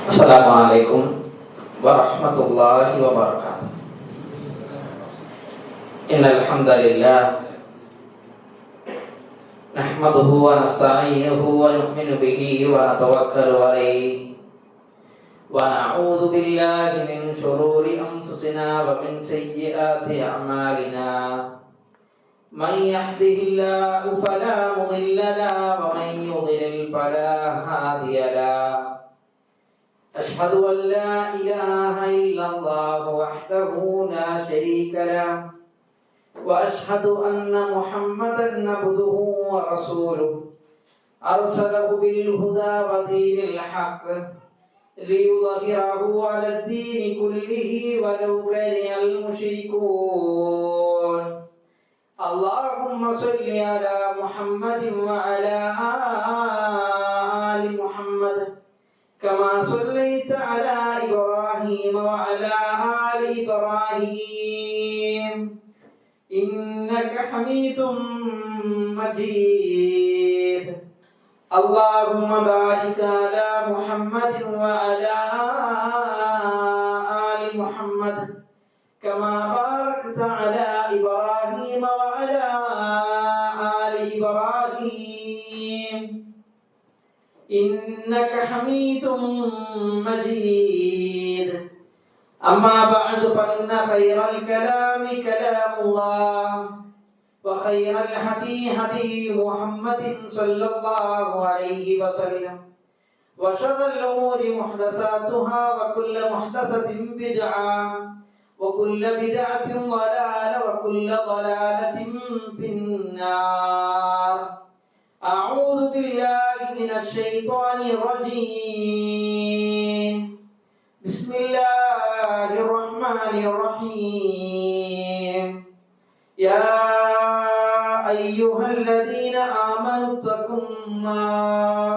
Assalamualaikum warahmatullahi wabarakatuh. Innal hamdalillah nahmaduhu wa nasta'inuhu wa nu'minu bihi wa natawakkalu alayhi wa na'udzu billahi min shururi anfusina wa min sayyiati a'malina. Man yahdihillahu fala mudilla lahu wa man yudlil fala hadiya lahu. أشهد أن لا إله إلا الله وحده لا شريك له وأشهد أن محمدا عبده ورسوله أرسله بالهدى ودين الحق ليظهره على الدين كله ولو كره المشركون. اللهم صل على محمد وعلى آل محمد كما صليت على إبراهيم وعلى آل إبراهيم إنك حميد مجيد. اللهم بارك على محمد وعلى آل محمد كما باركت على إبراهيم وعلى آل إبراهيم إنك حميد مجيد. أما بعد فإن خير الكلام كلام الله وخير الهدي هدي محمد صلى الله عليه وسلم وشر الأمور محدثاتها وكل محدثة بدعة وكل بدعة ضلالة وكل ضلالة في النار. أعوذ بالله من الشيطان الرجيم. بسم الله الرحمن الرحيم. يا أيها الذين آمنوا اتقوا الله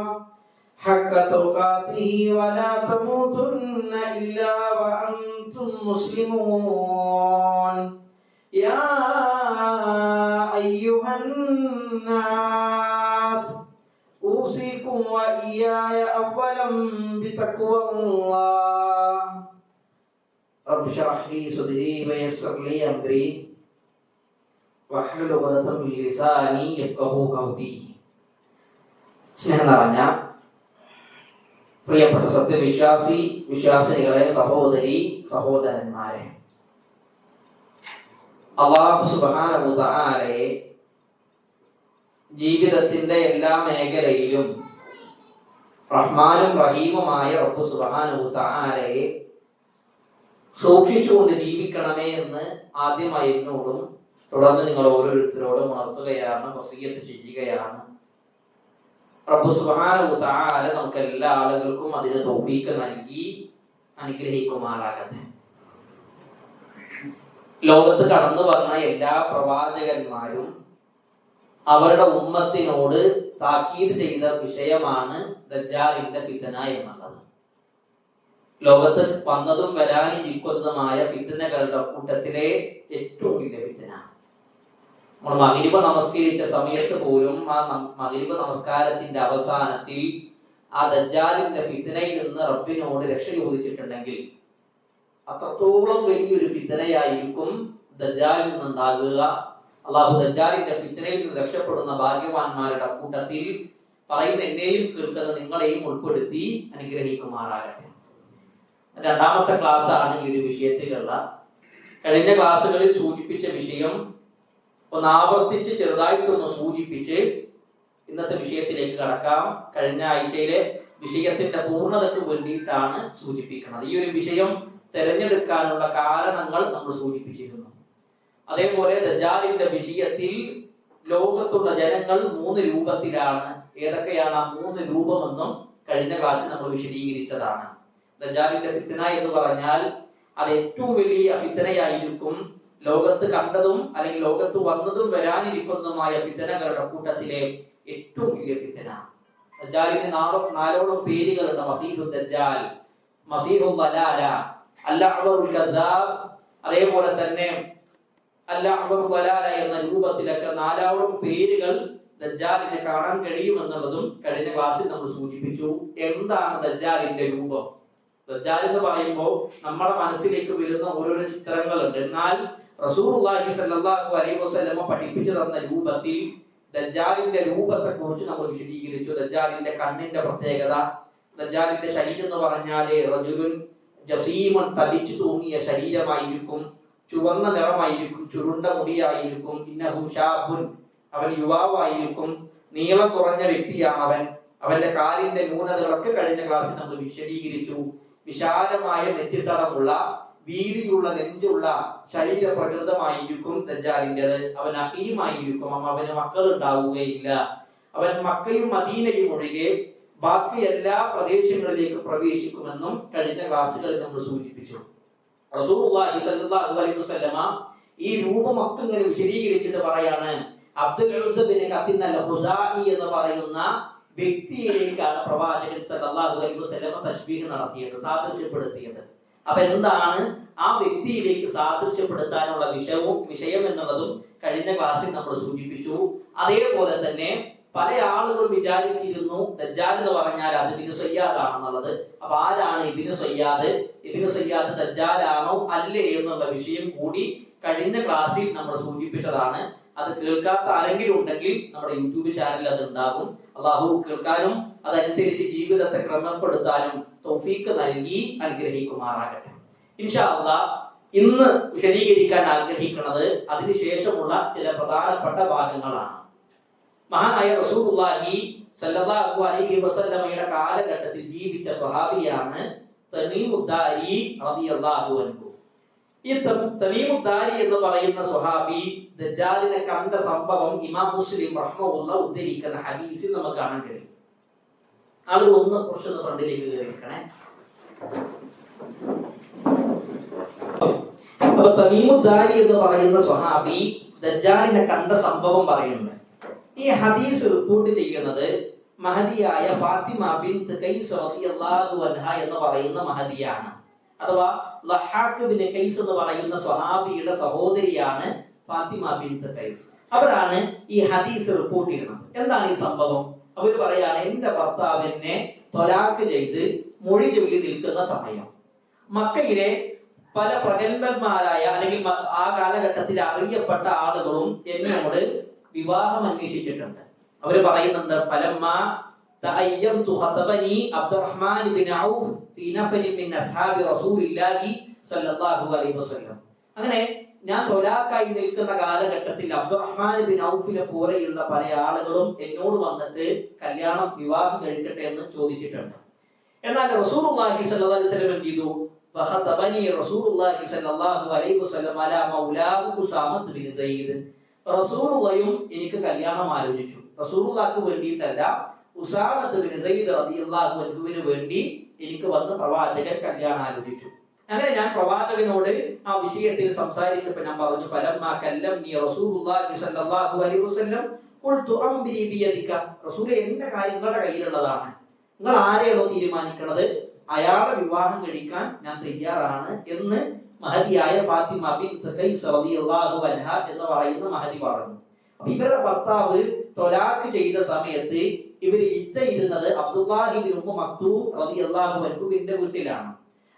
حق تقاته ولا تموتن إلا وأنتم مسلمون. يا أيها الناس أوصيكم وإياي أولا بتقوى الله. رب اشرح لي صدري ويسر لي أمري واحلل عقدة من لساني يفقهوا قولي. സ്നേഹം നിറഞ്ഞ പ്രിയപ്പെട്ട സത്യവിശ്വാസി വിശ്വാസിനികളെ, സഹോദരി സഹോദരന്മാരെ, അല്ലാഹു സുബ്ഹാനഹു വ തആലയെ ജീവിതത്തിന്റെ എല്ലാ മേഖലയിലും റഹ്മാനും റഹീമുമായ റബ്ബ് സുബ്ഹാനഹു വ തആലയെ സൂക്ഷിച്ചുകൊണ്ട് ജീവിക്കണമേ എന്ന് ആദ്യമായി എന്നോടും തുടർന്ന് നിങ്ങൾ ഓരോരുത്തരോടും ഉണർത്തുകയാണ്, വസിയ്യത്ത് ചെയ്യുകയാണ്. റബ്ബ് സുബ്ഹാനഹു വ തആല നമുക്ക് എല്ലാ ആളുകൾക്കും അതിന് തൗഫീഖ് നൽകി അനുഗ്രഹിക്കുമാറാകട്ടെ. ലോകത്ത് കടന്നു വന്ന എല്ലാ പ്രവാചകന്മാരും അവരുടെ ഉമ്മത്തിനോട് താക്കീത് ചെയ്ത വിഷയമാണ് ദജ്ജാലിന്റെ ഫിത്ന എന്നുള്ളത്. ലോകത്ത് വന്നതും വരാനിരിക്കുന്നതുമായ ഫിത്നകളുടെ കൂട്ടത്തിലെ ഏറ്റവും വലിയ ഫിത്ന. നമ്മൾ മഗ്‌രിബ് നമസ്കരിച്ച സമയത്ത് പോലും ആ മഗ്‌രിബ് നമസ്കാരത്തിന്റെ അവസാനത്തിൽ ആ ദജ്ജാലിന്റെ ഫിത്നയിൽ നിന്ന് റബ്ബിനോട് രക്ഷ ചോദിച്ചിട്ടുണ്ടെങ്കിൽ അത്രത്തോളം വലിയൊരു ഫിത്നയായിരിക്കും ദജ്ജാലിൽ നിന്നുണ്ടാകുക. അല്ലാഹു ദജ്ജാലിന്റെ ഫിത്നയിൽ നിന്ന് രക്ഷപ്പെടുന്ന ഭാഗ്യവാന്മാരുടെ കൂട്ടത്തിൽ പറയുന്ന എന്നെയും കേൾക്കുന്ന നിങ്ങളെയും ഉൾപ്പെടുത്തി അനുഗ്രഹിക്കുമാറാകട്ടെ. രണ്ടാമത്തെ ക്ലാസ് ആണ് ഈ ഒരു വിഷയത്തിലുള്ള. കഴിഞ്ഞ ക്ലാസ്സുകളിൽ സൂചിപ്പിച്ച വിഷയം ഒന്ന് ആവർത്തിച്ച് ചെറുതായിട്ടൊന്ന് സൂചിപ്പിച്ച് ഇന്നത്തെ വിഷയത്തിലേക്ക് കടക്കാം. കഴിഞ്ഞ ആഴ്ചയിലെ വിഷയത്തിന്റെ പൂർണ്ണതയ്ക്ക് വേണ്ടിയിട്ടാണ് സൂചിപ്പിക്കുന്നത്. ഈ ഒരു വിഷയം തിരഞ്ഞെടുക്കാനുള്ള കാരണങ്ങൾ നമ്മൾ സൂചിപ്പിച്ചിരുന്നു. അതേപോലെ ദജ്ജാലിന്റെ വിഷയത്തിൽ ലോകത്തുള്ള ജനങ്ങൾ 3 രൂപത്തിലാണ്. ഏതൊക്കെയാണ് ആ 3 രൂപമെന്നും കഴിഞ്ഞ ക്ലാസ്സിൽ നമ്മൾ വിശദീകരിച്ചതാണ്. ദജ്ജാലിന്റെ ഫിത്ന എന്ന് പറഞ്ഞാൽ അത് ഏറ്റവും വലിയ ഫിത്നയായിരിക്കും. ലോകത്ത് കണ്ടതും അല്ലെങ്കിൽ ലോകത്ത് വന്നതും വരാനിരിക്കുന്നതുമായ ഫിത്നകളുടെ കൂട്ടത്തിലെ ഏറ്റവും വലിയ ഫിത്ന. ദജ്ജാലിന് 4 പേരുകളുണ്ട്. മസീഹുൽ ദജ്ജാൽ, മസീഹുൽ ദലാല, അൽ-അഅ്വറുൽ കദ്ദാബ്, അതേപോലെ തന്നെ അൽ-അഅ്വറുൽ ദലാല എന്ന രൂപത്തിലൊക്കെ 4 പേരുകൾ ദജ്ജാലിനെ കാണാൻ കഴിയുമെന്നുള്ളതും കഴിഞ്ഞ ക്ലാസ്സിൽ നമ്മൾ സൂചിപ്പിച്ചു. എന്താണ് ദജ്ജാലിന്റെ രൂപം? ദജ്ജാൽ എന്ന് പറയുമ്പോൾ നമ്മുടെ മനസ്സിലേക്ക് വരുന്ന ഓരോരോ ചിത്രങ്ങളുണ്ട്. എന്നാൽ റസൂലുള്ളാഹി സ്വല്ലല്ലാഹു അലൈഹി വസല്ലമ പഠിപ്പിച്ചു തന്ന രൂപത്തിൽ ദജ്ജാലിന്റെ രൂപത്തെ കുറിച്ച് നമ്മൾ വിശദീകരിച്ചു. ദജ്ജാലിന്റെ കണ്ണിന്റെ പ്രത്യേകത, ദജ്ജാലിന്റെ ശരീരം എന്ന് പറഞ്ഞാല് റജുലുൻ ജസീമുൻ, തടിച്ചു തൂങ്ങിയ ശരീരമായിരിക്കും, ചുവന്ന നിറമായിരിക്കും, ചുരുണ്ട മുടിയായിരിക്കും. ഇന്നഹു ശാബുൻ, അവൻ യുവാവായിരിക്കും, നീളം കുറഞ്ഞ വ്യക്തിയാണ് അവൻ. അവന്റെ കാലിന്റെ ന്യൂനതകളൊക്കെ കഴിഞ്ഞ ക്ലാസ്സിൽ നമ്മൾ വിശദീകരിച്ചു. വിശാലമായ നെറ്റിത്തടമുള്ള, വീതിയുള്ള നെഞ്ചുള്ള ശരീര പ്രകൃതമായിരിക്കും ദജ്ജാലിൻ്റെത്. അവൻ അഖീമായിരിക്കും, അവന് മക്കൾ ഉണ്ടാവുകയില്ല. അവൻ മക്കയും മദീനയും ഒഴികെ ബാക്കി എല്ലാ പ്രദേശങ്ങളിലേക്ക് പ്രവേശിക്കുമെന്നും കഴിഞ്ഞ ക്ലാസ്സുകളിൽ നമ്മൾ സൂചിപ്പിച്ചു. റസൂലുള്ളാഹി സ്വല്ലല്ലാഹു അലൈഹി വസല്ലമ ഈ രൂപമൊക്കെ ഇങ്ങനെ വിശദീകരിച്ചിട്ട് പറയാണ്, അബ്ദുൽ ഉസ്സ ബിൻ ഖത്തിൻ അൽ ഖുസാഇ എന്ന് പറയുന്ന വ്യക്തിയിലേക്കാണ് പ്രവാചകൻ സല്ലല്ലാഹു അലൈഹി വസല്ലമ തശ്ബീഹ് നടത്തിയത്, സാദൃശ്യപ്പെടുത്തിയത്. അപ്പൊ എന്താണ് ആ വ്യക്തിയിലേക്ക് സാദൃശ്യപ്പെടുത്താനുള്ള വിഷയം എന്നുള്ളതും കഴിഞ്ഞ ക്ലാസ്സിൽ നമ്മൾ സൂചിപ്പിച്ചു. അതേപോലെ തന്നെ പല ആളുകളും വിചാരിച്ചിരുന്നു ദജ്ജാൽ എന്ന് പറഞ്ഞാൽ അത് ഇബ്നു സയ്യാദ് ആണെന്നുള്ളത്. അപ്പൊ ആരാണ് ഇബ്നു സയ്യാദ്? ഇബ്നു സയ്യാദ് ദജ്ജാലാണോ അല്ലേ എന്നുള്ള വിഷയം കൂടി കഴിഞ്ഞ ക്ലാസ്സിൽ നമ്മൾ സൂചിപ്പിച്ചതാണ്. അത് കേൾക്കാത്ത ആരെങ്കിലും ഉണ്ടെങ്കിൽ നമ്മുടെ യൂട്യൂബ് ചാനലിൽ അത് ഉണ്ടാകും. അള്ളാഹു കേൾക്കാനും അതനുസരിച്ച് ജീവിതത്തെ ക്രമപ്പെടുത്താനും തൗഫീഖ് നൽകി അനുഗ്രഹിക്കുമാറാകട്ടെ. ഇൻഷാ അല്ലാഹ് ഇന്ന് വിശദീകരിക്കാൻ ആഗ്രഹിക്കുന്നത് അതിനുശേഷമുള്ള ചില പ്രധാനപ്പെട്ട ഭാഗങ്ങളാണ്. മഹാനായ റസൂലുള്ളാഹി സ്വല്ലല്ലാഹു അലൈഹി വസല്ലമയുടെ കാലഘട്ടത്തിൽ ജീവിച്ച സ്വഹാബിയാണ് തമീമുദ്ദാരി റളിയല്ലാഹു അൻഹു. ഈ തമീമുദ്ദാരി എന്ന് പറയുന്ന സ്വഹാബി ദജ്ജാലിനെ കണ്ട സംഭവം ഇമാം മുസ്ലിം റഹ്മഹുല്ലാഹ് ഉദ്ധരിക്കുന്ന ഹദീസിൽ നമുക്ക് കാണാൻ കഴിയും. ആളുകൾ കുറച്ചൊന്ന് ഫ്രണ്ടിലേക്ക് കയറിയിരിക്കണേ. അപ്പൊ തമീമുദ്ദാരി എന്ന് പറയുന്ന സ്വഹാബി ദജ്ജാലിനെ കണ്ട സംഭവം പറയുന്നുണ്ട്. ഈ ഹദീസ് റിപ്പോർട്ട് ചെയ്യുന്നത് മഹദിയായ ഫാത്തിമ ബിൻത് ഖൈസ് റളിയല്ലാഹു അൻഹ എന്ന് പറയുന്ന മഹദിയാണ്. അഥവാ ലഹാഖ് ബിൻ ഖൈസ് എന്ന് പറയുന്ന സ്വഹാബിയുടെ സഹോദരിയാണ് ഫാത്തിമ ബിൻത് ഖൈസ്. അവരാണ് ഈ ഹദീസ് റിപ്പോർട്ട് ചെയ്യുന്നത്. എന്താണ് ഈ സംഭവം? അവർ പറയാണ്, എന്റെ ഭർത്താവ് എന്നെ ത്വലാഖ് ചെയ്ത് മൊഴി ചൊല്ലി നിൽക്കുന്ന സമയം മക്കയിലെ പല പ്രഗത്ഭന്മാരായ അല്ലെങ്കിൽ ആ കാലഘട്ടത്തിൽ അറിയപ്പെട്ട ആളുകളും എന്നോട് വിവാഹം അന്വേഷിച്ചിട്ടുണ്ട്. അവർ പറയുന്നുണ്ട്, ഫലമ്മാ തഅയ്യംതു ഖതബനി അബ്ദുറഹ്മാൻ ബിൻ ഔഫ് ഫീ നഫരി മിൻ അസ്ഹാബി റസൂലില്ലാഹി സ്വല്ലല്ലാഹു അലൈഹി വസല്ലം. അങ്ങനെ ഞാൻ തൊലാക്കായി നിൽക്കുന്ന കാലഘട്ടത്തിൽ അബ്ദുറഹ്മാൻ ബിൻ ഔഫിനെ പോലെയുള്ള പല ആളുകളും എന്നോട് വന്നിട്ട് കല്യാണം വിവാഹം കഴിക്കട്ടെ എന്ന് ചോദിച്ചിട്ടുണ്ട്. എന്നാൽ റസൂലുള്ളാഹി സ്വല്ലല്ലാഹു അലൈഹി വസല്ലം എന്ത് ചെയ്തു? ഫഖതബനി റസൂലുള്ളാഹി സ്വല്ലല്ലാഹു അലൈഹി വസല്ലം അലാ മൗലാഹു ഉസാമത്ത് ബിൻ സയ്യിദ്. റസൂലുള്ളാഹിയും എനിക്ക് കല്യാണം ആലോചിച്ചു. റസൂലുള്ളാഹിക്ക് വേണ്ടിയിട്ടല്ല, ഉസാമത്ത് ബിൻ സയ്യിദ് റളിയല്ലാഹു അൻഹുവിന് വേണ്ടി എനിക്ക് വന്ന് പ്രവാചകൻ കല്യാണം ആലോചിച്ചു. അങ്ങനെ ഞാൻ പ്രവാചകനോട് ആ വിഷയത്തിൽ സംസാരിച്ചപ്പോൾ ഞാൻ പറഞ്ഞു, ഫലമ്മാ കല്ലംനി റസൂലുള്ളാഹി സ്വല്ലല്ലാഹു അലൈഹി വസല്ലം ഖുൽതു അംരി ബിയദിക. റസൂലേ, എന്റെ കാര്യങ്ങളുടെ കയ്യിലുള്ളതാണ്, നിങ്ങൾ ആരെയാണോ തീരുമാനിക്കുന്നത് അയാളെ വിവാഹം കഴിക്കാൻ ഞാൻ തയ്യാറാണ് എന്ന് മഹദിയായ ഫാത്തിമ ബിൻത് ഖൈസ് റളിയല്ലാഹു അൻഹ എന്ന് പറയുന്ന മഹദി പറഞ്ഞു. അപ്പൊ ഇവരുടെ ഭർത്താവ് ത്വലാഖ് ചെയ്ത സമയത്ത് ഇവർ ഇരുന്നത് അബ്ദുല്ലാഹി ബിൻ ഉമ്മ മക്തൂം റളിയല്ലാഹു അൻഹുവിന്റെ വീട്ടിലാണ്.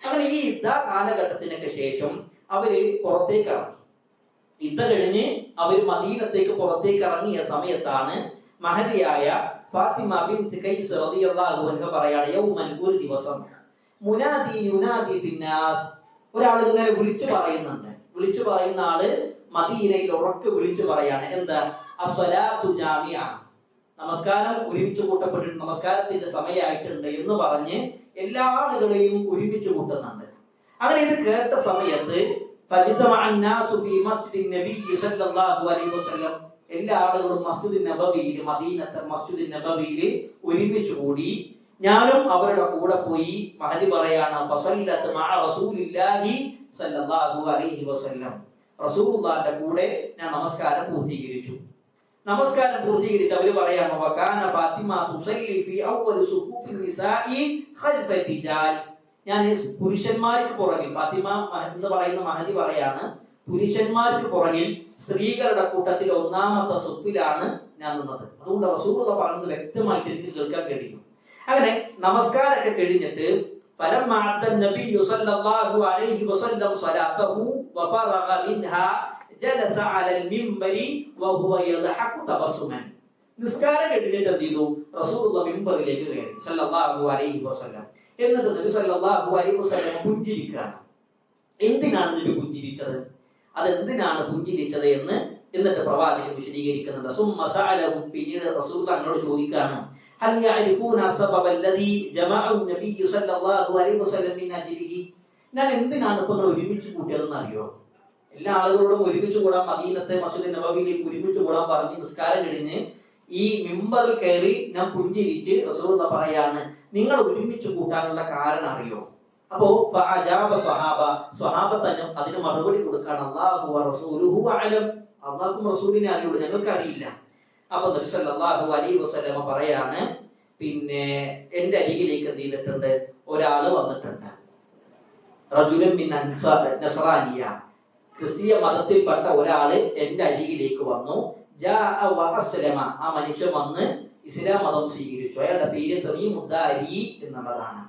അങ്ങനെ ഈ യുദ്ധ കാലഘട്ടത്തിനൊക്കെ ശേഷം അവര് പുറത്തേക്ക് ഇറങ്ങി. യുദ്ധം കഴിഞ്ഞ് അവർ മദീനത്തേക്ക് പുറത്തേക്ക് ഇറങ്ങിയ സമയത്താണ് മഹദിയായ ഫാത്തിമ ബിൻത് ഖൈസ് റളിയല്ലാഹു അൻഹ പറയാണ്, യൗമൻ, ഒരു ദിവസം, മുനാദി യുനാദി ഫിന്നാസ്, ഒരാൾ ഇങ്ങനെ വിളിച്ചു പറയുന്നുണ്ട്. വിളിച്ചു പറയുന്ന ആള് മദീനയിൽ ഉറക്കെ വിളിച്ചു പറയാണ്, എന്താ? അസ്സലാത്തു ജാമിഅ, നമസ്കാരം ഒരുമിച്ച് കൂട്ടപ്പെട്ടിട്ടുണ്ട്, നമസ്കാരത്തിന്റെ സമയമായിട്ടുണ്ട് എന്ന് പറഞ്ഞ് എല്ലാ ആളുകളെയും ഒരുമിച്ച് കൂട്ടുന്നുണ്ട്. അങ്ങനെ ഇത് കേട്ട സമയത്ത് എല്ലാ ആളുകളും മസ്ജിദ് നബവിയിൽ, മദീനത്തെ മസ്ജിദ് നബവിയിൽ ഒരുമിച്ച് കൂടി. ഞാനും അവരുടെ കൂടെ പോയി. മഹദി പറയാണ്, ഫസല്ലത്ത് മഅ റസൂലില്ലാഹി സ്വല്ലല്ലാഹു അലൈഹി വസല്ലം, റസൂലുള്ളാഹിന്റെ കൂടെ ഞാൻ നമസ്കാരം പൂർത്തീകരിച്ചു. നമസ്കാരം പൂർത്തീകരിച്ച് അവര് പറയാണ്, വകാന ഫാത്തിമ തുസല്ലി ഫീ അവ്വൽ സുഫൂഫിൻ നിസാഇ ഖൽഫ റിജാൽ, ഞാൻ പുരുഷന്മാർക്ക് പുറകിൽ, ഫാത്തിമ എന്ന് പറയുന്ന മഹദി പറയാണ്, പുരുഷന്മാർക്ക് പുറകിൽ സ്ത്രീകളുടെ കൂട്ടത്തിൽ ഒന്നാമത്തെ സുഫിലാണ് ഞാൻ നിന്നത്. അതുകൊണ്ട് റസൂലുള്ളാഹി പറയുന്നത് വ്യക്തമായിട്ട് എനിക്ക് കേൾക്കാൻ കഴിയും. അങ്ങനെ നമസ്കാരമൊക്കെ കഴിഞ്ഞിട്ട് فلما عد النبي صلى الله عليه وسلم صلاته وفرغ منها جلس على المنبر وهو يضحك تبسما. നിസ്കാരം കഴിഞ്ഞിട്ട് എന്ത് ചെയ്തു? റസൂലുള്ളാഹി മിമ്പറിലേക്ക് കയറി സല്ലല്ലാഹു അലൈഹി വസല്ലം. എന്നിട്ട് നബി സല്ലല്ലാഹു അലൈഹി വസല്ലം പുഞ്ചിരിക്കുകയാണ്. എന്തിനാണ് നബി പുഞ്ചിരിച്ചത്? അതെന്തിനാണ് പുഞ്ചിരിച്ചത് എന്ന് എന്നിട്ട് പ്രവാചകൻ വിശദീകരിക്കുന്നുണ്ട്. സുമ്മ സഅലഹു, പിന്നീട് റസൂലുള്ളാഹി അങ്ങോട്ട് ചോദിക്കുകയാണ്, ഹൽ യഅരിഫൂന സബബ അല്ലദീ ജമഅ നബി സല്ലല്ലാഹു അലൈഹി വസല്ലം മിൻ അജ്ലിഹി. ഞാൻ എന്തിനാണ് ഇപ്പോൾ നിങ്ങൾ ഒരുമിച്ച് കൂട്ടിയതെന്ന് അറിയോ? എല്ലാ ആളുകളോടും ഒരുമിച്ച് കൂടാൻ മദീനത്തെ മസ്ജിദ് നബവിയിലേക്ക് ഒരുമിച്ച് കൂടാൻ പറഞ്ഞ് നിസ്കാരം കഴിഞ്ഞ് ഈ മിമ്പറിൽ കയറി ഞാൻ പുഞ്ചിരിച്ച് റസൂലുള്ളാഹി പറയാണ്, നിങ്ങൾ ഒരുമിച്ച് കൂട്ടാനുള്ള കാരണം അറിയോ? അപ്പോ സ്വഹാബത്ത് അതിന് മറുപടി കൊടുക്കാൻ അല്ലാഹു വറസൂലുഹു അഅലം, അല്ലാഹുവും റസൂലിനെ അറിയുള്ളൂ, ഞങ്ങൾക്ക് അറിയില്ല. അപ്പൊ നബി സല്ലല്ലാഹു അലൈഹി വസല്ലം പറയാണ്, പിന്നെ എന്റെ അരികിലേക്ക് എന്ത് ചെയ്തിട്ടുണ്ട്? ഒരാള് വന്നിട്ടുണ്ട്. റജുലുൻ മിൻ നസ്റാനിയ, ക്രിസ്തീയ മതത്തിൽപ്പെട്ട ഒരാള് എന്റെ അരികിലേക്ക് വന്നു. ജാഅ വഅസ്ലമ, ആ മനുഷ്യൻ വന്ന് ഇസ്ലാം മതം സ്വീകരിച്ചു. അയാളുടെ പേര് തമീമുദ്ദാരി എന്നുള്ളതാണ്.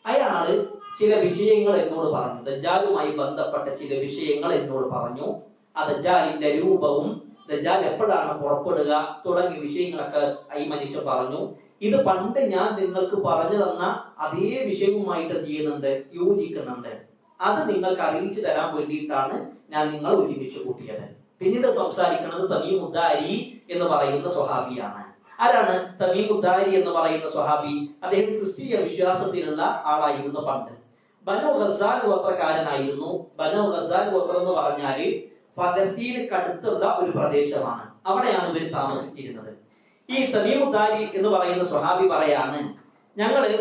അയാള് ചില വിഷയങ്ങൾ എന്നോട് പറഞ്ഞു, ദജ്ജാലുമായി ബന്ധപ്പെട്ട ചില വിഷയങ്ങൾ എന്നോട് പറഞ്ഞു. ആ ദജ്ജാലിന്റെ രൂപവും ദജ്ജാൽ എപ്പോഴാണ് പുറപ്പെടുക തുടങ്ങിയ വിഷയങ്ങളൊക്കെ ഈ മനുഷ്യൻ പറഞ്ഞു. ഇത് പണ്ട് ഞാൻ നിങ്ങൾക്ക് പറഞ്ഞു തന്ന അതേ വിഷയവുമായിട്ട് എന്ത് ചെയ്യുന്നുണ്ട്? യോജിക്കുന്നുണ്ട്. അത് നിങ്ങൾക്ക് അറിയിച്ചു തരാൻ വേണ്ടിയിട്ടാണ് ഞാൻ നിങ്ങൾ ഒരുമിച്ച് കൂട്ടിയത്. പിന്നീട് സംസാരിക്കുന്നത് തമീമുദ്ദാരി എന്ന് പറയുന്ന സ്വഹാബിയാണ്. ആരാണ് തമീമുദ്ദാരി എന്ന് പറയുന്ന സ്വഹാബി? അദ്ദേഹം ക്രിസ്തീയ വിശ്വാസത്തിലുള്ള ആളായിരുന്നു. പണ്ട് ബനു ഗസാൽ ഗോത്രക്കാരനായിരുന്നു. ബനു ഗസാൽ ഗോത്രം എന്ന് പറഞ്ഞാല് ഫലസ്തീനക്ക് അടുത്തുള്ള ഒരു പ്രദേശമാണ്. അവിടെയാണ് ഇവർ താമസിച്ചിരുന്നത്. ഈ തമീമുദ്ദാരി എന്ന് പറയുന്ന സ്വഹാബി പറയാണ്, ഞങ്ങള്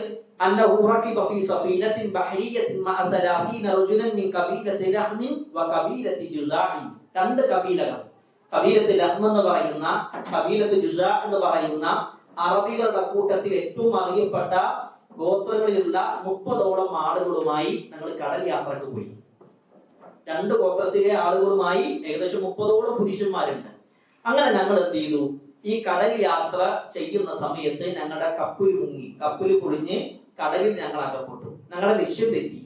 അന്നഹു റകിബ ഫീ സഫീനത്തിൻ ബഹരിയത്തിൻ മഅ 30 റജുലൻ മിൻ ഖബീലത്തി ലഹ്മിൻ വ ഖബീലത്തി ജുസാഇ. രണ്ട് കബീലകൾ, കബീലത്ത് ലഹ്മ എന്ന് പറയുന്ന, കബീലത്ത് ജുസാ എന്ന് പറയുന്ന അറബികളുടെ കൂട്ടത്തിൽ ഏറ്റവും അറിയപ്പെട്ട ഗോത്രങ്ങളിലുള്ള 30ഓളം ആളുകളുമായി ഞങ്ങൾ കടൽ യാത്രക്ക് പോയി. രണ്ട് ഗോത്രത്തിലെ ആളുകളുമായി ഏകദേശം 30ഓളം പുരുഷന്മാരുണ്ട്. അങ്ങനെ ഞങ്ങൾ എന്ത് ചെയ്തു? ഈ കടൽ യാത്ര ചെയ്യുന്ന സമയത്ത് ഞങ്ങളുടെ കപ്പൽ മുങ്ങി, കപ്പൽ പൊളിഞ്ഞ് കടലിൽ ഞങ്ങൾ അകപ്പെട്ടു. ഞങ്ങളുടെ ലക്ഷ്യം തെറ്റി.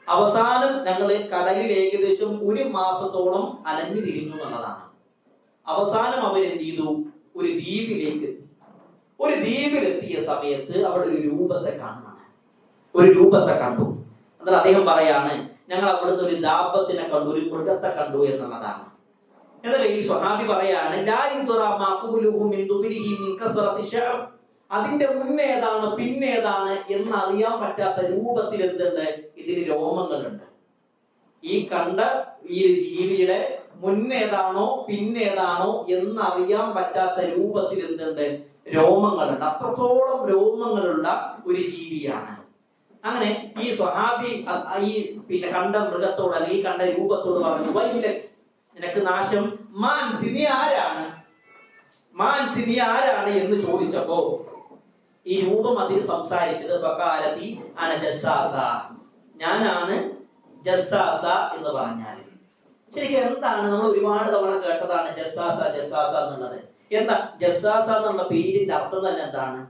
അവസാനം ഞങ്ങൾ കടലിൽ ഏകദേശം 1 മാസത്തോളം അലഞ്ഞു തിരിഞ്ഞു എന്നുള്ളതാണ്. അവസാനം അവരെന്ത് ചെയ്തു? ഒരു ദ്വീപിലേക്ക് എത്തി. ഒരു ദ്വീപിലെത്തിയ സമയത്ത് അവിടെ ഒരു രൂപത്തെ കാണുകയാണ്. ഒരു രൂപത്തെ കണ്ടു. എന്നാൽ അദ്ദേഹം പറയാണ്, ഞങ്ങൾ അവിടുന്ന് ഒരു ദാബത്തിനെ കണ്ടു, ഒരു മൃഗത്തെ കണ്ടു എന്നുള്ളതാണ്. എന്നാൽ ഈ സ്വഹാബി പറയാണ്, അതിന്റെ മുന്നേതാണ് പിന്നേതാണ് എന്നറിയാൻ പറ്റാത്ത രൂപത്തിൽ എന്തുണ്ട്? ഇതിന് രോമങ്ങളുണ്ട്. ഈ കണ്ട ഈ ജീവിയുടെ മുന്നേതാണോ പിന്നേതാണോ എന്നറിയാൻ പറ്റാത്ത രൂപത്തിൽ എന്തുണ്ട്? രോമങ്ങളുണ്ട്. അത്രത്തോളം രോമങ്ങളുള്ള ഒരു ജീവിയാണ്. അങ്ങനെ ഈ സ്വഹാബി ഈ കണ്ട മൃഗത്തോട് അല്ലെങ്കിൽ കണ്ട രൂപത്തോട് പറഞ്ഞു, വൈലക്, നിനക്ക് നാശം, മാൻ തിനി ആരാണ്, മാൻ തിനി ആരാണ് എന്ന് ചോദിച്ചപ്പോ ഈ രൂപം അതിൽ സംസാരിച്ചത് ഫഖാലതി അന ജസ്സാസ, ഞാനാണ് ജസ്സാസ എന്ന് പറഞ്ഞാൽ. ശരിക്കും എന്താണ്? നമ്മൾ ഒരുപാട് തവണ കേട്ടതാണ് ജസ്സാസ ജസ്സാസ എന്നുള്ളത്. എന്താ ജസ്സാസ എന്നുള്ള പേരിന്റെ അർത്ഥം തന്നെ എന്താണ്?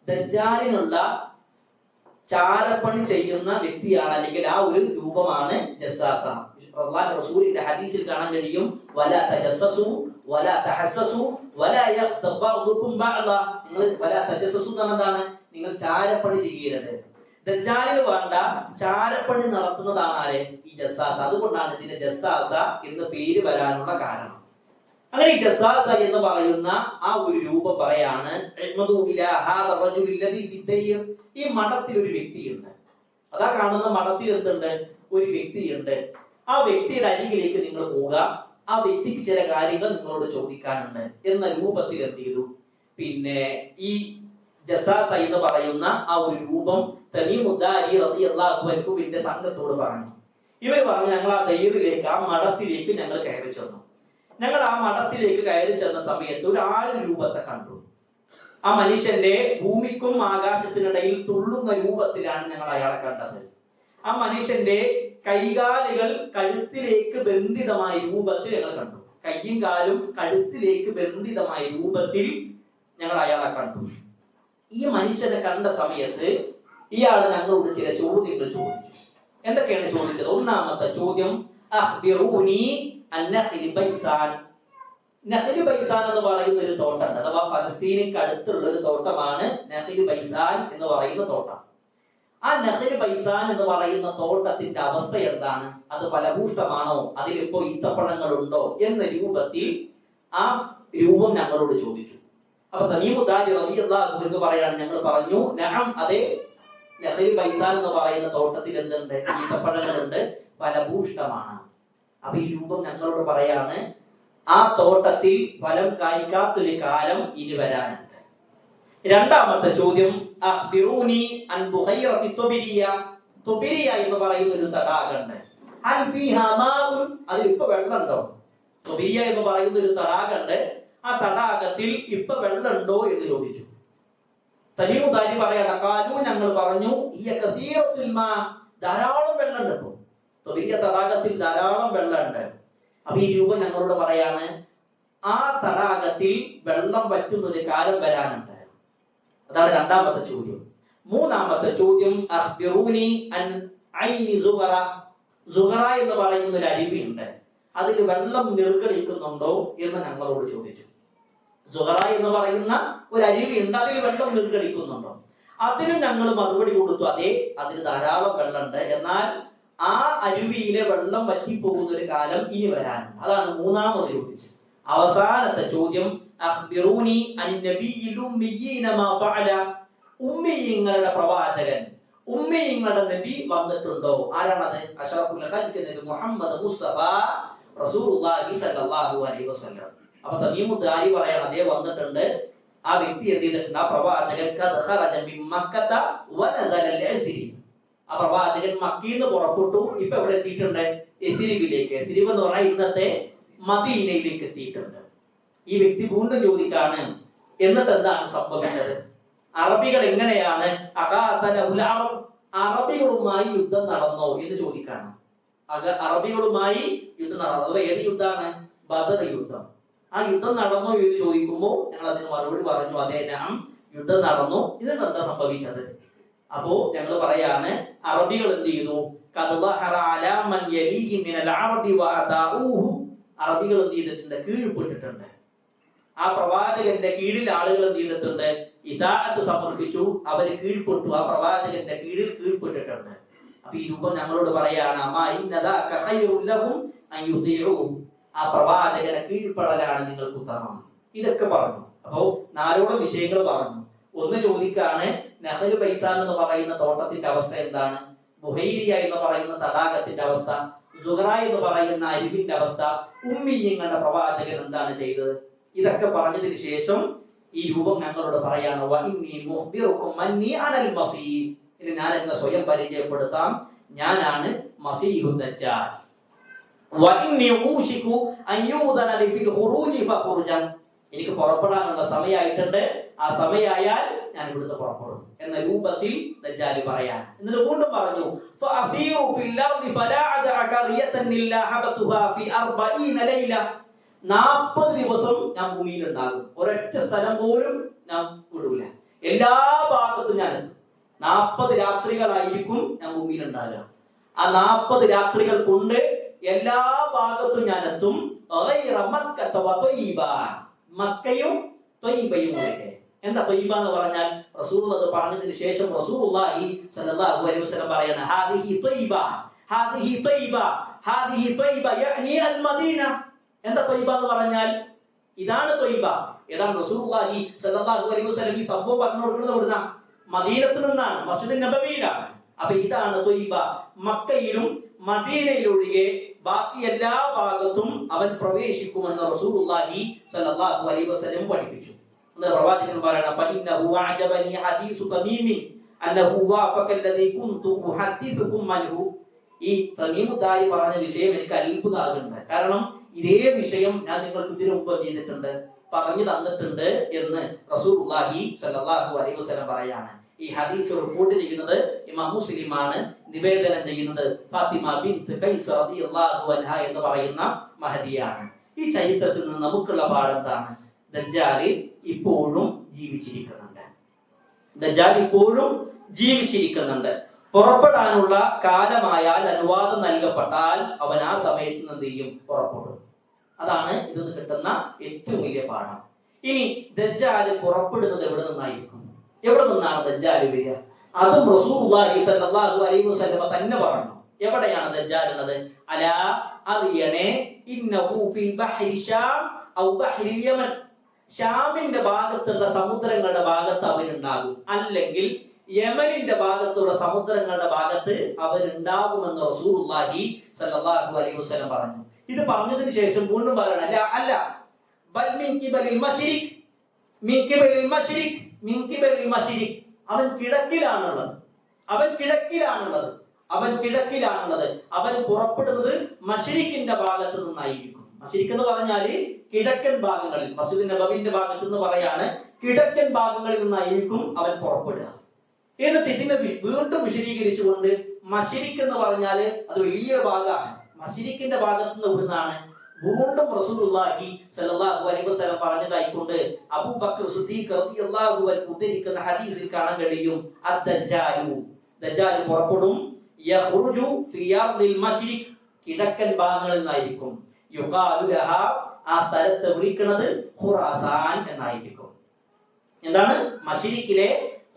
ദജ്ജാലിനുള്ള ചാരപ്പണി ചെയ്യുന്ന വ്യക്തിയാണ്, അല്ലെങ്കിൽ ആ ഒരു രൂപമാണ് ജസ്സാസ. അല്ലാഹുവിന്റെ റസൂലിന്റെ ഹദീസിൽ കാണാൻ കഴിയും, വലാ തജസ്സസു വലാ തഹസ്സസു വലാ യഗ്തബ ബഅദുകും ബഅദ. നിങ്ങൾ വലാ തജസ്സസു എന്നതാണ്, നിങ്ങൾ ചാരപ്പണി ചെയ്യരുത്. ദജ്ജാലിന് വേണ്ട ചാരപ്പണി നടത്തുന്നതാണ് ആരെ? ഈ ജസ്സാസ. അതുകൊണ്ടാണ് ഇതിന് ജസ്സാസ എന്ന് പേര് വരാനുള്ള കാരണം. അങ്ങനെ ഈ ജസ്സാസ എന്ന് പറയുന്ന ആ ഒരു രൂപം പറയാണ്, ഈ മഠത്തിൽ ഒരു വ്യക്തിയുണ്ട്. അതാ കാണുന്ന മഠത്തിൽ എന്തുണ്ട്? ഒരു വ്യക്തിയുണ്ട്. ആ വ്യക്തിയുടെ അരികിലേക്ക് നിങ്ങൾ പോവുക, ആ വ്യക്തിക്ക് ചില കാര്യങ്ങൾ നിങ്ങളോട് ചോദിക്കാനുണ്ട് എന്ന രൂപത്തിൽ എന്ത് ചെയ്തു? പിന്നെ ഈ ജസ്സാസ എന്ന് പറയുന്ന ആ ഒരു രൂപം തമീമുദ്ദാരി റളിയല്ലാഹു അൻഹുവിന്റെ സംഘത്തോട് പറഞ്ഞു. ഇവർ പറഞ്ഞു, ഞങ്ങൾ ആ ദൈറിലേക്ക്, ആ മഠത്തിലേക്ക് ഞങ്ങൾ കയറി ചെന്നു. ഞങ്ങൾ ആ മഠത്തിലേക്ക് കയറി ചെന്ന സമയത്ത് ഒരു ആൾ രൂപത്തെ കണ്ടു. ആ മനുഷ്യന്റെ ഭൂമിക്കും ആകാശത്തിനിടയിൽ തുള്ളുന്ന രൂപത്തിലാണ് ഞങ്ങൾ അയാളെ കണ്ടത്. ആ മനുഷ്യന്റെ കൈകാലുകൾ കഴുത്തിലേക്ക് ബന്ധിതമായ രൂപത്തിൽ ഞങ്ങൾ കണ്ടു. കയ്യും കാലും കഴുത്തിലേക്ക് ബന്ധിതമായ രൂപത്തിൽ ഞങ്ങൾ അയാളെ കണ്ടു. ഈ മനുഷ്യനെ കണ്ട സമയത്ത് ഇയാൾ ഞങ്ങളോട് ചില ചോദ്യങ്ങൾ ചോദിച്ചു. എന്തൊക്കെയാണ് ചോദിച്ചത്? ഒന്നാമത്തെ ചോദ്യം, അഖ്ബിറൂനി അൻ നഖ്ലി ബൈസാൻ. നഖ്ലി ബൈസാൻ എന്ന് പറയുന്ന ഒരു തോട്ടമുണ്ട്, അഥവാ ഫലസ്തീനിക്ക് അടുത്തുള്ള ഒരു തോട്ടമാണ് നഖ്ലി ബൈസാൻ എന്ന് പറയുന്ന തോട്ടം. ആ നഖ്ലി ബൈസാൻ എന്ന് പറയുന്ന തോട്ടത്തിന്റെ അവസ്ഥ എന്താണ്? അത് ഫലഭൂഷ്ടമാണോ? അതിലിപ്പോ ഈത്തപ്പഴങ്ങൾ ഉണ്ടോ എന്ന രൂപത്തിൽ ആ രൂപം ഞങ്ങളോട് ചോദിച്ചു. അപ്പൊ തമീമു ദാരി റളിയല്ലാഹു അൻഹു പറയാണ്, ഞങ്ങൾ പറഞ്ഞു നഅം, അതെ, നഖ്ലി ബൈസാൻ എന്ന് പറയുന്ന തോട്ടത്തിൽ എന്തുണ്ട്? ഈത്തപ്പഴങ്ങളുണ്ട്, ഫലഭൂഷ്ടമാണ്. അപ്പൊ ഈ രൂപം ഞങ്ങളോട് പറയാണ്, ആ തോട്ടത്തിൽ ഫലം കായ്ക്കാത്തൊരു കാലം ഇനി വരാനുണ്ട്. രണ്ടാമത്തെ ചോദ്യം, അഖ്ബിറൂനി അൻ ബുഹൈറത്തി തുബിരിയ. തുബിരിയ എന്ന് പറയുന്ന ഒരു തടാകമുണ്ട്. ഹൽ ഫീഹാ മാഉൻ, അതിൽ ഇപ്പോ വെള്ളമുണ്ടോ? തുബിരിയ എന്ന് പറയുന്ന ഒരു തടാകമുണ്ട്, ആ തടാകത്തിൽ ഇപ്പൊ വെള്ളമുണ്ടോ എന്ന് ചോദിച്ചു. തമീമു ദാരി പറയാണ്, ഖാലു, ഞങ്ങൾ പറഞ്ഞു, ഹിയ കസീറത്തുൽ മാ, ധാരാളം വെള്ളമുണ്ട്. ഇപ്പോ തുബിരിയ തടാകത്തിൽ ധാരാളം വെള്ളമുണ്ട്. അപ്പൊ ഈ രൂപം ഞങ്ങളോട് പറയാണ്, ആ തടാകത്തിൽ വെള്ളം വറ്റുന്ന ഒരു കാലം വരാനുണ്ട്. അതാണ് രണ്ടാമത്തെ ചോദ്യം. മൂന്നാമത്തെ ചോദ്യം, അഖ്ബിറൂനി അൻ ഐനി സുഗറ. സുഗറ എന്ന് പറയുന്ന ഒരു അരുവിയുണ്ട്, അതിൽ വെള്ളം നിർഗളിക്കുന്നുണ്ടോ എന്ന് ഞങ്ങളോട് ചോദിച്ചു. സുഗറ എന്ന് പറയുന്ന ഒരു അരുവിയുണ്ട്, അതിൽ വെള്ളം നിർഗളിക്കുന്നുണ്ടോ? അതിന് ഞങ്ങൾ മറുപടി കൊടുത്തു, അതെ, അതിൽ ധാരാളം വെള്ളമുണ്ട്, എന്നാൽ ആ അരുവിയിലെ വെള്ളം വറ്റിപ്പോകുന്ന ഒരു കാലം ഇനി വരാനുണ്ട്. അതാണ് മൂന്നാമത് ചോദിച്ചത്. അവസാനത്തെ ചോദ്യം, അഖ്ബിറൂനി അൻ നബിയിൽ ഉമ്മിയീന മാ ഫഅല. ഉമ്മിയങ്ങളുടെ പ്രവാചകൻ, ഉമ്മിയങ്ങളുടെ നബി വന്നിട്ടുണ്ടോ? ആരാണത്? അഷ്റഫുൽ ഖൽഖ് നബി മുഹമ്മദ് മുസ്തഫ റസൂലുള്ളാഹി സ്വല്ലല്ലാഹു അലൈഹി വസല്ലം. അപ്പൊ തമീമു ദാരി പറയാണ്, അതേ, വന്നിട്ടുണ്ട്. ആ വ്യക്തി എന്ത് ചെയ്തിട്ടുണ്ട്? ആ പ്രവാചകൻ ഖദ് ഖറജ മിൻ മക്കത വനസല അൽ-ഇസ്രി. ആ പ്രവാചകൻ മക്കയിൽ നിന്ന് പുറപ്പെട്ടു, ഇപ്പൊ എവിടെ എത്തിയിട്ടുണ്ട്? എസിരിബിലേക്ക്. എസിരിബ് എന്ന് പറഞ്ഞാൽ ഇന്നത്തെ മദീനയിലേക്ക് എത്തിയിട്ടുണ്ട്. ഈ വ്യക്തി വീണ്ടും ചോദിക്കാണ്, എന്നിട്ട് എന്താണ് സംഭവിച്ചത്? അറബികൾ എങ്ങനെയാണ്? അറബികളുമായി യുദ്ധം നടന്നോ എന്ന് ചോദിക്കാണ്. അറബികളുമായി യുദ്ധം നടന്നു. അഥവാ ഏത് യുദ്ധമാണ്? ബദർ യുദ്ധം. ആ യുദ്ധം നടന്നോ എന്ന് ചോദിക്കുമ്പോൾ ഞങ്ങൾ അതിന് മറുപടി പറഞ്ഞു, അതേ, നാം യുദ്ധം നടന്നു. ഇതിന് എന്താ സംഭവിച്ചത്? അപ്പോ ഞങ്ങൾ പറയാണ്, അറബികൾ എന്ത് ചെയ്തു? അറബികൾ എന്ത് ചെയ്തിട്ടുണ്ട്? കീഴ്പ്പെട്ടിട്ടുണ്ട്. ആ പ്രവാചകന്റെ കീഴിൽ ആളുകൾ എന്ത് ചെയ്തിട്ടുണ്ട്? ഇതാഅത്ത് സമർപ്പിച്ചു, അവര് കീഴ്പ്പെട്ടു, ആ പ്രവാചകന്റെ കീഴിൽ കീഴ്പ്പെട്ടിട്ടുണ്ട്. അപ്പൊ ഈ രൂപം ഞങ്ങളോട് പറയാണ്, ആ പ്രവാചകനെ കീഴ്പ്പെടലാണ് നിങ്ങൾക്ക് ഉത്തമം. ഇതൊക്കെ പറഞ്ഞു. അപ്പോ 4 വിഷയങ്ങൾ പറഞ്ഞു. ഒന്ന് ചോദിക്കാണ്, നഖ്ലു ബൈസാൻ എന്ന് പറയുന്ന തോട്ടത്തിന്റെ അവസ്ഥ എന്താണ്? ബുഹൈരിയ എന്ന് പറയുന്ന തടാകത്തിന്റെ അവസ്ഥ, സുഗറ എന്ന് പറയുന്ന അരുവിന്റെ അവസ്ഥ, ഉമ്മിയങ്ങളുടെ പ്രവാചകൻ എന്താണ് ചെയ്തത്? ഇതൊക്കെ പറഞ്ഞതിന് ശേഷം ഈ രൂപം ഞങ്ങളോട് പറയാണ്, ഇനി ഞാൻ എന്നെ സ്വയം പരിചയപ്പെടുത്താം, ഞാനാണ് മസീഹു ദജ്ജാൽ. എനിക്ക് പുറപ്പെടാനുള്ള സമയമായിട്ടുണ്ട്, ആ സമയമായാൽ ഞാൻ ഇവിടുത്തെ പുറപ്പെടും എന്ന രൂപത്തിൽ ദജ്ജാലി പറയാൻ. എന്നിട്ട് വീണ്ടും പറഞ്ഞു, 40 ദിവസം ഞാൻ ഭൂമിയിൽ ഉണ്ടാകും, ഒരൊറ്റ സ്ഥലം പോലും ഞാൻ വിടൂല, എല്ലാ ഭാഗത്തും ഞാൻ എത്തും. 40 രാത്രികളായിരിക്കും ഞാൻ ഭൂമിയിൽ ഉണ്ടാകുക. ആ 40 രാത്രികൾ കൊണ്ട് എല്ലാ ഭാഗത്തും ഞാൻ എത്തും. മക്കയും ത്വയ്യിബയും ഒഴികെ. എന്താ ത്വയ്യിബ എന്ന് പറഞ്ഞാൽ? റസൂൽ അത് പറഞ്ഞതിന് ശേഷം റസൂലുള്ളാഹി സ്വല്ലല്ലാഹു അലൈഹി വസല്ലം പറയാണ്, ഹാദിഹി ത്വയ്യിബ, ഹാദിഹി ത്വയ്യിബ, ഹാദിഹി ത്വയ്യിബ യഅനി അൽ മദീന. എന്താ ത്വയ്യിബ എന്ന് പറഞ്ഞാൽ? ഇതാണ് ത്വയ്യിബ. ഏതാണ്? റസൂലുള്ളാഹി സ്വല്ലല്ലാഹു അലൈഹി വസല്ലം ഈ സംഭവം പറഞ്ഞു കൊടുക്കുന്നത് എവിടുന്നാ? മദീനത്ത് നിന്നാണ്, മസ്ജിദുൻ നബവിയിലാണ്. അപ്പൊ ഇതാണ് ത്വയ്യിബ. മക്കയിലും മദീനയിലൊഴികെ ബാക്കി എല്ലാ ഭാഗത്തും അവൻ പ്രവേശിക്കുമെന്ന് റസൂലുള്ളാഹി സ്വല്ലല്ലാഹു അലൈഹി വസല്ലം പഠിപ്പിച്ചു. പ്രവാചകൻ പറയണം, ഫഇന്നഹു അഅജബനി ഹദീസു തമീമി അന്നഹു വാഫഖ അല്ലദീ കുൻതു ഉഹദ്ദിസുകും അൻഹു. ഈ തമീമു ദാരി പറഞ്ഞ വിഷയം എനിക്ക് അത്ഭുതമാകുന്നുണ്ട്. കാരണം ഇതേ വിഷയം ഞാൻ നിങ്ങൾക്ക് ഇതിനു മുമ്പ് ചെയ്തിട്ടുണ്ട്, പറഞ്ഞു തന്നിട്ടുണ്ട് എന്ന് റസൂലുള്ളാഹി സ്വല്ലല്ലാഹു അലൈഹി വസല്ലം പറയാണ്. ഈ ഹദീസ് റിപ്പോർട്ട് ചെയ്യുന്നത് ഇമാം മുസ്ലിമാണ്, നിവേദനം ചെയ്യുന്നത് ഫാത്തിമ ബിൻത് ഖൈസ് റളിയല്ലാഹു അൻഹ എന്ന് പറയുന്ന മഹദിയാണ്. ഈ ചരിത്രത്തിൽ നിന്ന് നമുക്കുള്ള പാഠം എന്താണ്? ദജ്ജാൽ ഇപ്പോഴും ജീവിച്ചിരിക്കുന്നുണ്ട്. ദജ്ജാൽ ഇപ്പോഴും ജീവിച്ചിരിക്കുന്നുണ്ട്. പുറപ്പെടാനുള്ള കാലമായാൽ, അനുവാദം നൽകപ്പെട്ടാൽ അവൻ ആ സമയത്ത് എന്ത് ചെയ്യും? പുറപ്പെടും. അതാണ് ഇതിൽ നിന്ന് കിട്ടുന്ന ഏറ്റവും വലിയ പാഠം. ഇനി ദജ്ജാല് പുറപ്പെടുന്നത് എവിടെ നിന്നായിരിക്കും? എവിടെ നിന്നാണ് ദജ്ജാല് വരിക? അതും റസൂലുള്ളാഹി സ്വല്ലല്ലാഹു അലൈഹി വസല്ലം തന്നെ പറഞ്ഞു. എവിടെയാണ് ദജ്ജാൽ ഉള്ളത്? അലാ അറിയണേ, ഇന്നഹു ഫീ ബഹ്രി ശാം ഔ ബഹ്രി യമൻ. ഷാമിന്റെ ഭാഗത്തുള്ള സമുദ്രങ്ങളുടെ ഭാഗത്ത് അവനുണ്ടാകും, അല്ലെങ്കിൽ യമനിന്റെ ഭാഗത്തുള്ള സമുദ്രങ്ങളുടെ ഭാഗത്ത് അവരുണ്ടാകുമെന്ന് റസൂലുള്ളാഹി സ്വല്ലല്ലാഹു അലൈഹി വസല്ലം പറഞ്ഞു. ഇത് പറഞ്ഞതിന് ശേഷം വീണ്ടും പറയണം, അല്ല ബൽ മിൻ ഖിബലിൽ മശ്രിഖ്, മിൻ ഖിബലിൽ മശ്രിഖ്, മിൻ ഖിബലിൽ മശ്രിഖ്. അവൻ കിഴക്കിലാണുള്ളത്, അവൻ കിഴക്കിലാണുള്ളത്, അവൻ കിഴക്കിലാണുള്ളത്. അവൻ പുറപ്പെടുന്നത് മശ്രിഖിന്റെ ഭാഗത്ത് നിന്നായിരിക്കും. മശ്രിഖ് എന്ന് പറഞ്ഞാല് കിഴക്കൻ ഭാഗങ്ങളിൽ, മസ്ജിദ് നബവിന്റെ ഭാഗത്ത് നിന്ന് പറയാണ്, കിഴക്കൻ ഭാഗങ്ങളിൽ നിന്നായിരിക്കും അവൻ പുറപ്പെടുക. എന്നിട്ട് ഇതിനെ വീണ്ടും വിശദീകരിച്ചുകൊണ്ട് മശ്രിഖ് എന്ന് പറഞ്ഞാല് അത് വലിയൊരു ഭാഗമാണ്. മശ്രിഖിന്റെ ഭാഗത്ത് നിന്ന് ഇവിടുന്നാണ് വീണ്ടും റസൂലുള്ളാഹി സ്വല്ലല്ലാഹു അലൈഹി വസല്ലം പറഞ്ഞതായിക്കൊണ്ട് അബൂബക്കർ സിദ്ദീഖ് റളിയല്ലാഹു അൻഹു ഉദ്ധരിക്കുന്ന ഹദീസിൽ കാണാൻ കഴിയും, അദ്ദജ്ജാലു, ദജ്ജാൽ പുറപ്പെടും, യഖ്റുജു ഫി അർദിൽ മശ്രിഖ്, കിഴക്കൻ ഭാഗങ്ങളിൽ നിന്നായിരിക്കും. യുഖാലു ലഹാ, ആ സ്ഥലത്തെ വിളിക്കുന്നത് ഖുറാസാൻ എന്നായിരിക്കും. എന്താണ്? മശ്രിഖിലെ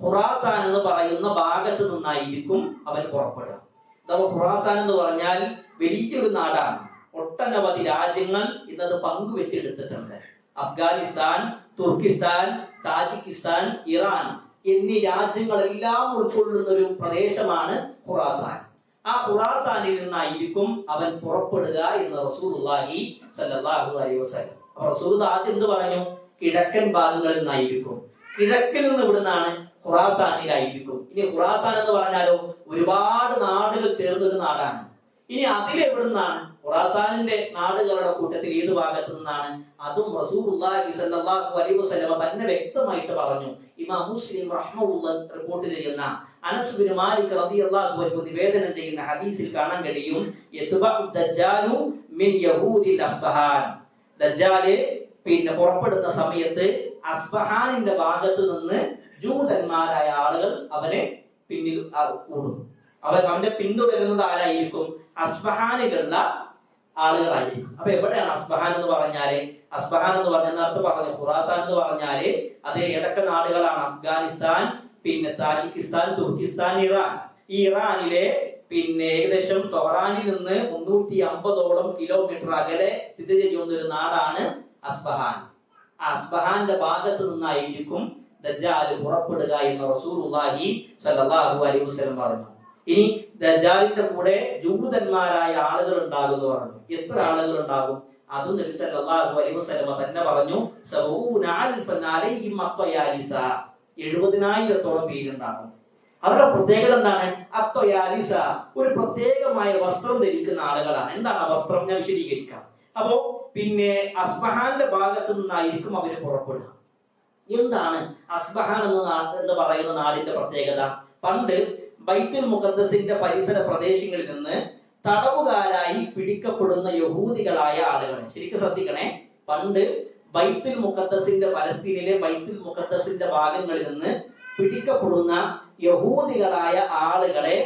ഖുറാസാൻ എന്ന് പറയുന്ന ഭാഗത്ത് നിന്നായിരിക്കും അവൻ പുറപ്പെടുക. അഥവാ ഖുറാസാൻ എന്ന് പറഞ്ഞാൽ വലിയൊരു നാടാണ്. ഒട്ടനവധി രാജ്യങ്ങൾ ഇന്നത് പങ്കുവെച്ചെടുത്തിട്ടുണ്ട്. അഫ്ഗാനിസ്ഥാൻ, തുർക്കിസ്ഥാൻ, താജിക്കിസ്ഥാൻ, ഇറാൻ എന്നീ രാജ്യങ്ങളെല്ലാം ഉൾക്കൊള്ളുന്ന ഒരു പ്രദേശമാണ് ഖുറാസാൻ. ആ ഖുറാസാനിൽ നിന്നായിരിക്കും അവൻ പുറപ്പെടുക എന്ന് റസൂലുള്ളാഹി സ്വല്ലല്ലാഹു അലൈഹി വസല്ലം. അപ്പോൾ റസൂൽ ആദ്യം എന്ത് പറഞ്ഞു? കിഴക്കൻ ഭാഗങ്ങളിൽ നിന്നായിരിക്കും. കിഴക്കിൽ നിന്ന് ഇവിടുന്നാണ് ഖുറാസാനിലായിരിക്കും. ഇനി ഖുറാസാൻ എന്ന് പറഞ്ഞാലോ ഒരുപാട് നാടുകൾ ചേർന്നൊരു നാടാണ്. ഇനി അതിലെവിടുന്നാണ്? ഖുറാസാനിന്റെ നാടുകളുടെ കൂട്ടത്തിൽ ഏത് ഭാഗത്തു നിന്നാണ്? അതും റസൂലുള്ളാഹി സ്വല്ലല്ലാഹു അലൈഹി വസല്ലം തന്നെ വ്യക്തമായിട്ട് പറഞ്ഞു. ഇമാം മുസ്ലിം റഹ്മഹുല്ലാഹ് റിപ്പോർട്ട് ചെയ്യുന്ന അനസ് ബിൻ മാലിക് റളിയല്ലാഹു അൻഹു നിവേദനം ചെയ്യുന്ന ഹദീസിൽ കാണാൻ കഴിയും, യത്ബഉ ദജ്ജാലു മിൻ യഹൂദിൽ അസ്ബഹാൻ. ദജ്ജാല് പുറപ്പെടുന്ന സമയത്ത് അസ്ബഹാനിന്റെ ഭാഗത്ത് നിന്ന് ജൂതന്മാരായ ആളുകൾ അവനെ പിന്നിൽ കൂടും. അവന്റെ പിന്തുടരുന്നത് ആരായിരിക്കും? അസ്ബഹാനിലുള്ള ആളുകളായിരിക്കും. അപ്പൊ എവിടെയാണ് അസ്ബഹാൻ എന്ന് പറഞ്ഞാല്? അസ്ബഹാൻ എന്ന് പറഞ്ഞ നേരത്തെ പറഞ്ഞു ഖുറാസാൻ എന്ന് പറഞ്ഞാല് അത് ഏതൊക്കെ നാടുകളാണ്? Afghanistan, Tajikistan, Turkistan, Iran. ഈ ഇറാനിലെ ഏകദേശം തൊഹറാനിൽ നിന്ന് 350ഓളം കിലോമീറ്റർ അകലെ സ്ഥിതി ചെയ്യുന്ന ഒരു നാടാണ് അസ്ബഹാൻ. ആ അസ്ബഹാന്റെ ഭാഗത്ത് നിന്നായിരിക്കും ദജ്ജാൽ പുറപ്പെടുക എന്ന് റസൂലുള്ളാഹി സ്വല്ലല്ലാഹു അലൈഹി വസല്ലം പറഞ്ഞു. ഇനി ദജ്ജാലിന്റെ കൂടെ ജൂതന്മാരായ ആളുകൾ ഉണ്ടാകും എന്ന് പറഞ്ഞു. എത്ര ആളുകൾ ഉണ്ടാകും? അതും നബി സല്ലല്ലാഹു അലൈഹി വസല്ലം തന്നെ പറഞ്ഞു, 70,000 പേരുണ്ടാകും. അവരുടെ പ്രത്യേകത എന്താണ്? അത്വയാലിസ, ഒരു പ്രത്യേകമായ വസ്ത്രം ധരിക്കുന്ന ആളുകളാണ്. എന്താണ് ആ വസ്ത്രം? ഞാൻ വിശദീകരിക്കാം. അപ്പോ അസ്ബഹാന്റെ ഭാഗത്ത് നിന്നായിരിക്കും അവര് പുറപ്പെടുക. എന്താണ് അസ്ബഹാൻ എന്ന് പറയുന്ന നാടിന്റെ പ്രത്യേകത? പണ്ട് ബൈത്തുൽ മുഖദ്ദസിന്റെ പരിസര പ്രദേശങ്ങളിൽ നിന്ന് തടവുകാരായി പിടിക്കപ്പെടുന്ന യഹൂദികളായ ആളുകളെ ശരിക്കും ശ്രദ്ധിക്കണേ. പണ്ട് ബൈത്തുൽ മുഖദ്ദസിന്റെ, പലസ്തീനിലെ ബൈത്തുൽ മുഖദ്ദസിന്റെ ഭാഗങ്ങളിൽ നിന്ന് പിടിക്കപ്പെടുന്ന യഹൂദികളായ ആളുകളെ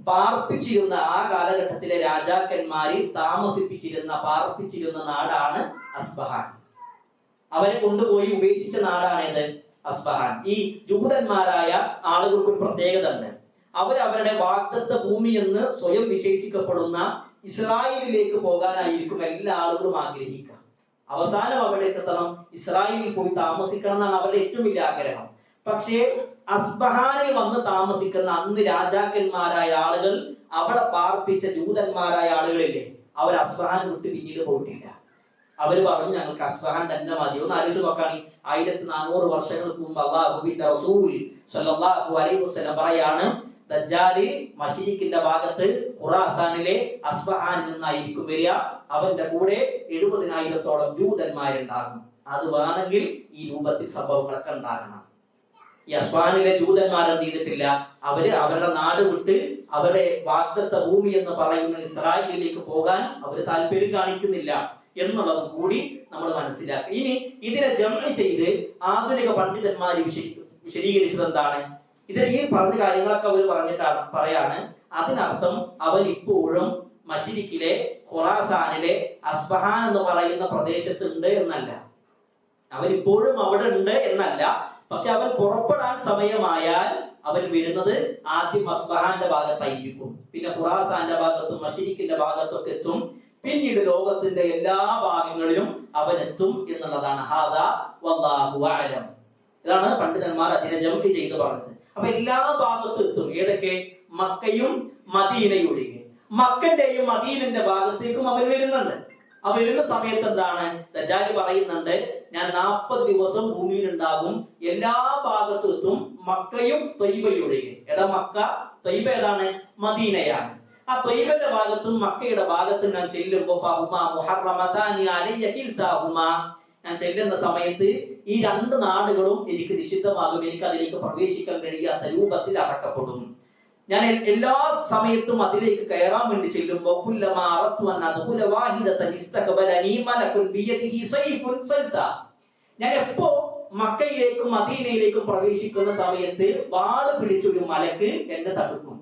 പാർപ്പിച്ചിരുന്ന, ആ കാലഘട്ടത്തിലെ രാജാക്കന്മാര് പാർപ്പിച്ചിരുന്ന നാടാണ് അസ്ബഹാൻ. അവരെ കൊണ്ടുപോയി ഉപേക്ഷിച്ച നാടാണേത്? അസ്ബഹാൻ. ഈ ജൂതന്മാരായ ആളുകൾക്ക് ഒരു പ്രത്യേകത ഉണ്ട്. അവരവരുടെ വാഗ്ദത്ത ഭൂമി എന്ന് സ്വയം വിശേഷിക്കപ്പെടുന്ന ഇസ്രായേലിലേക്ക് പോകാനായിരിക്കും എല്ലാ ആളുകളും ആഗ്രഹിക്കുക. അവസാനം അവിടേക്ക് എത്തണം, ഇസ്രായേലിൽ പോയി താമസിക്കണം എന്നാണ് അവരുടെ ഏറ്റവും വലിയ ആഗ്രഹം. പക്ഷേ അസ്ബഹാനിൽ വന്ന് താമസിക്കുന്ന അന്ന് രാജാക്കന്മാരായ ആളുകൾ, അവിടെ പാർപ്പിച്ച ജൂതന്മാരായ ആളുകളില്ലേ, അവർ അസ്ബഹാൻ വിട്ട് പിന്നീട് പോയിട്ടില്ല. അവര് പറഞ്ഞു ഞങ്ങൾക്ക് അസ്ബഹാൻ തന്നെ മതി. ഒന്ന് ആലോചിച്ച് നോക്കാണ്, 1400 വർഷങ്ങൾക്ക് മുമ്പ് അല്ലാഹുവിന്റെ റസൂൽ സ്വല്ലല്ലാഹു അലൈഹി വസല്ലം പറയാണ്, ദജ്ജാല് മശ്രിഖിന്റെ ഭാഗത്ത് ഖുറാസാനിലെ അസ്ബഹാനിൽ നിന്നായിരിക്കും വരിക. അവന്റെ കൂടെ 70,000ഓളം ജൂതന്മാരുണ്ടാകും. അത് വേണമെങ്കിൽ ഈ രൂപത്തിൽ സംഭവങ്ങളൊക്കെ ഉണ്ടാകണം. ഈ അസ്ബഹാനിലെ ജൂതന്മാർ എന്ത് ചെയ്തിട്ടില്ല? അവര് അവരുടെ നാട് വിട്ട് അവരുടെ വാഗ്ദത്ത ഭൂമി എന്ന് പറയുന്ന ഇസ്രായേലിലേക്ക് പോകാൻ അവര് താല്പര്യം കാണിക്കുന്നില്ല എന്നുള്ളത് കൂടി നമ്മൾ മനസ്സിലാക്കുക. ഇനി ഇതിനെ ജംഅ് ചെയ്ത് ആധുനിക പണ്ഡിതന്മാർ വിശദീകരിച്ചത് എന്താണ്? ഇത് ഈ പറഞ്ഞ കാര്യങ്ങളൊക്കെ അവർ പറഞ്ഞിട്ടാണ് പറയാണ്, അതിനർത്ഥം അവൻ ഇപ്പോഴും മശരിക്കിലെ ഖുറാസാനിലെ അസ്ബഹാൻ എന്ന് പറയുന്ന പ്രദേശത്തുണ്ട് എന്നല്ല. അവൻ ഇപ്പോഴും അവിടെ ഉണ്ട് എന്നല്ല. പക്ഷെ അവൻ പുറപ്പെടാൻ സമയമായാൽ അവൻ വരുന്നത് ആദ്യം അസ്ബഹാന്റെ ഭാഗത്തായിരിക്കും, പിന്നെ ഖുറാസാന്റെ ഭാഗത്തും മശരിക്കിന്റെ ഭാഗത്തൊക്കെ എത്തും, പിന്നീട് ലോകത്തിന്റെ എല്ലാ ഭാഗങ്ങളിലും അവൻ എത്തും എന്നുള്ളതാണ്. ഹാദാ വല്ലാഹു അഅലം. ഇതാണ് പണ്ഡിതന്മാർ അതിനെ ജംഇ ചെയ്ത് പറഞ്ഞത്. അപ്പൊ എല്ലാ ഭാഗത്തും എത്തും. ഏതൊക്കെ? മക്കയും മദീനയും ഒഴികെ. മക്കന്റെയും മദീനന്റെ ഭാഗത്തേക്കും അവൻ വരുന്നുണ്ട്. ആ വരുന്ന സമയത്ത് എന്താണ് ദജ്ജാൽ പറയുന്നുണ്ട്, ഞാൻ 40 ദിവസം ഭൂമിയിൽ ഉണ്ടാകും, എല്ലാ ഭാഗത്തും എത്തും, മക്കയും ത്വയ്ബയും ഒഴികെ. ഏതാ മക്ക? ത്വയ്ബ ഏതാണ്? മദീനയാണ്. ആ ത്വയ്ബന്റെ ഭാഗത്തും മക്കയുടെ ഭാഗത്തും ഞാൻ ചെല്ലുമ്പോ ഞാൻ ചെല്ലുന്ന സമയത്ത് ഈ 2 നാടുകളും എനിക്ക് നിഷിദ്ധമാകും, എനിക്ക് അതിലേക്ക് പ്രവേശിക്കാൻ കഴിയാത്ത രൂപത്തിൽ അടക്കപ്പെടും. ഞാൻ എല്ലാ സമയത്തും അതിലേക്ക് കയറാൻ വേണ്ടി ചെല്ലുമ്പോൾ ഞാൻ എപ്പോ മക്കയിലേക്കും മദീനയിലേക്കും പ്രവേശിക്കുന്ന സമയത്ത് വാള് പിടിച്ചൊരു മലക്ക് എന്നെ തടുക്കും.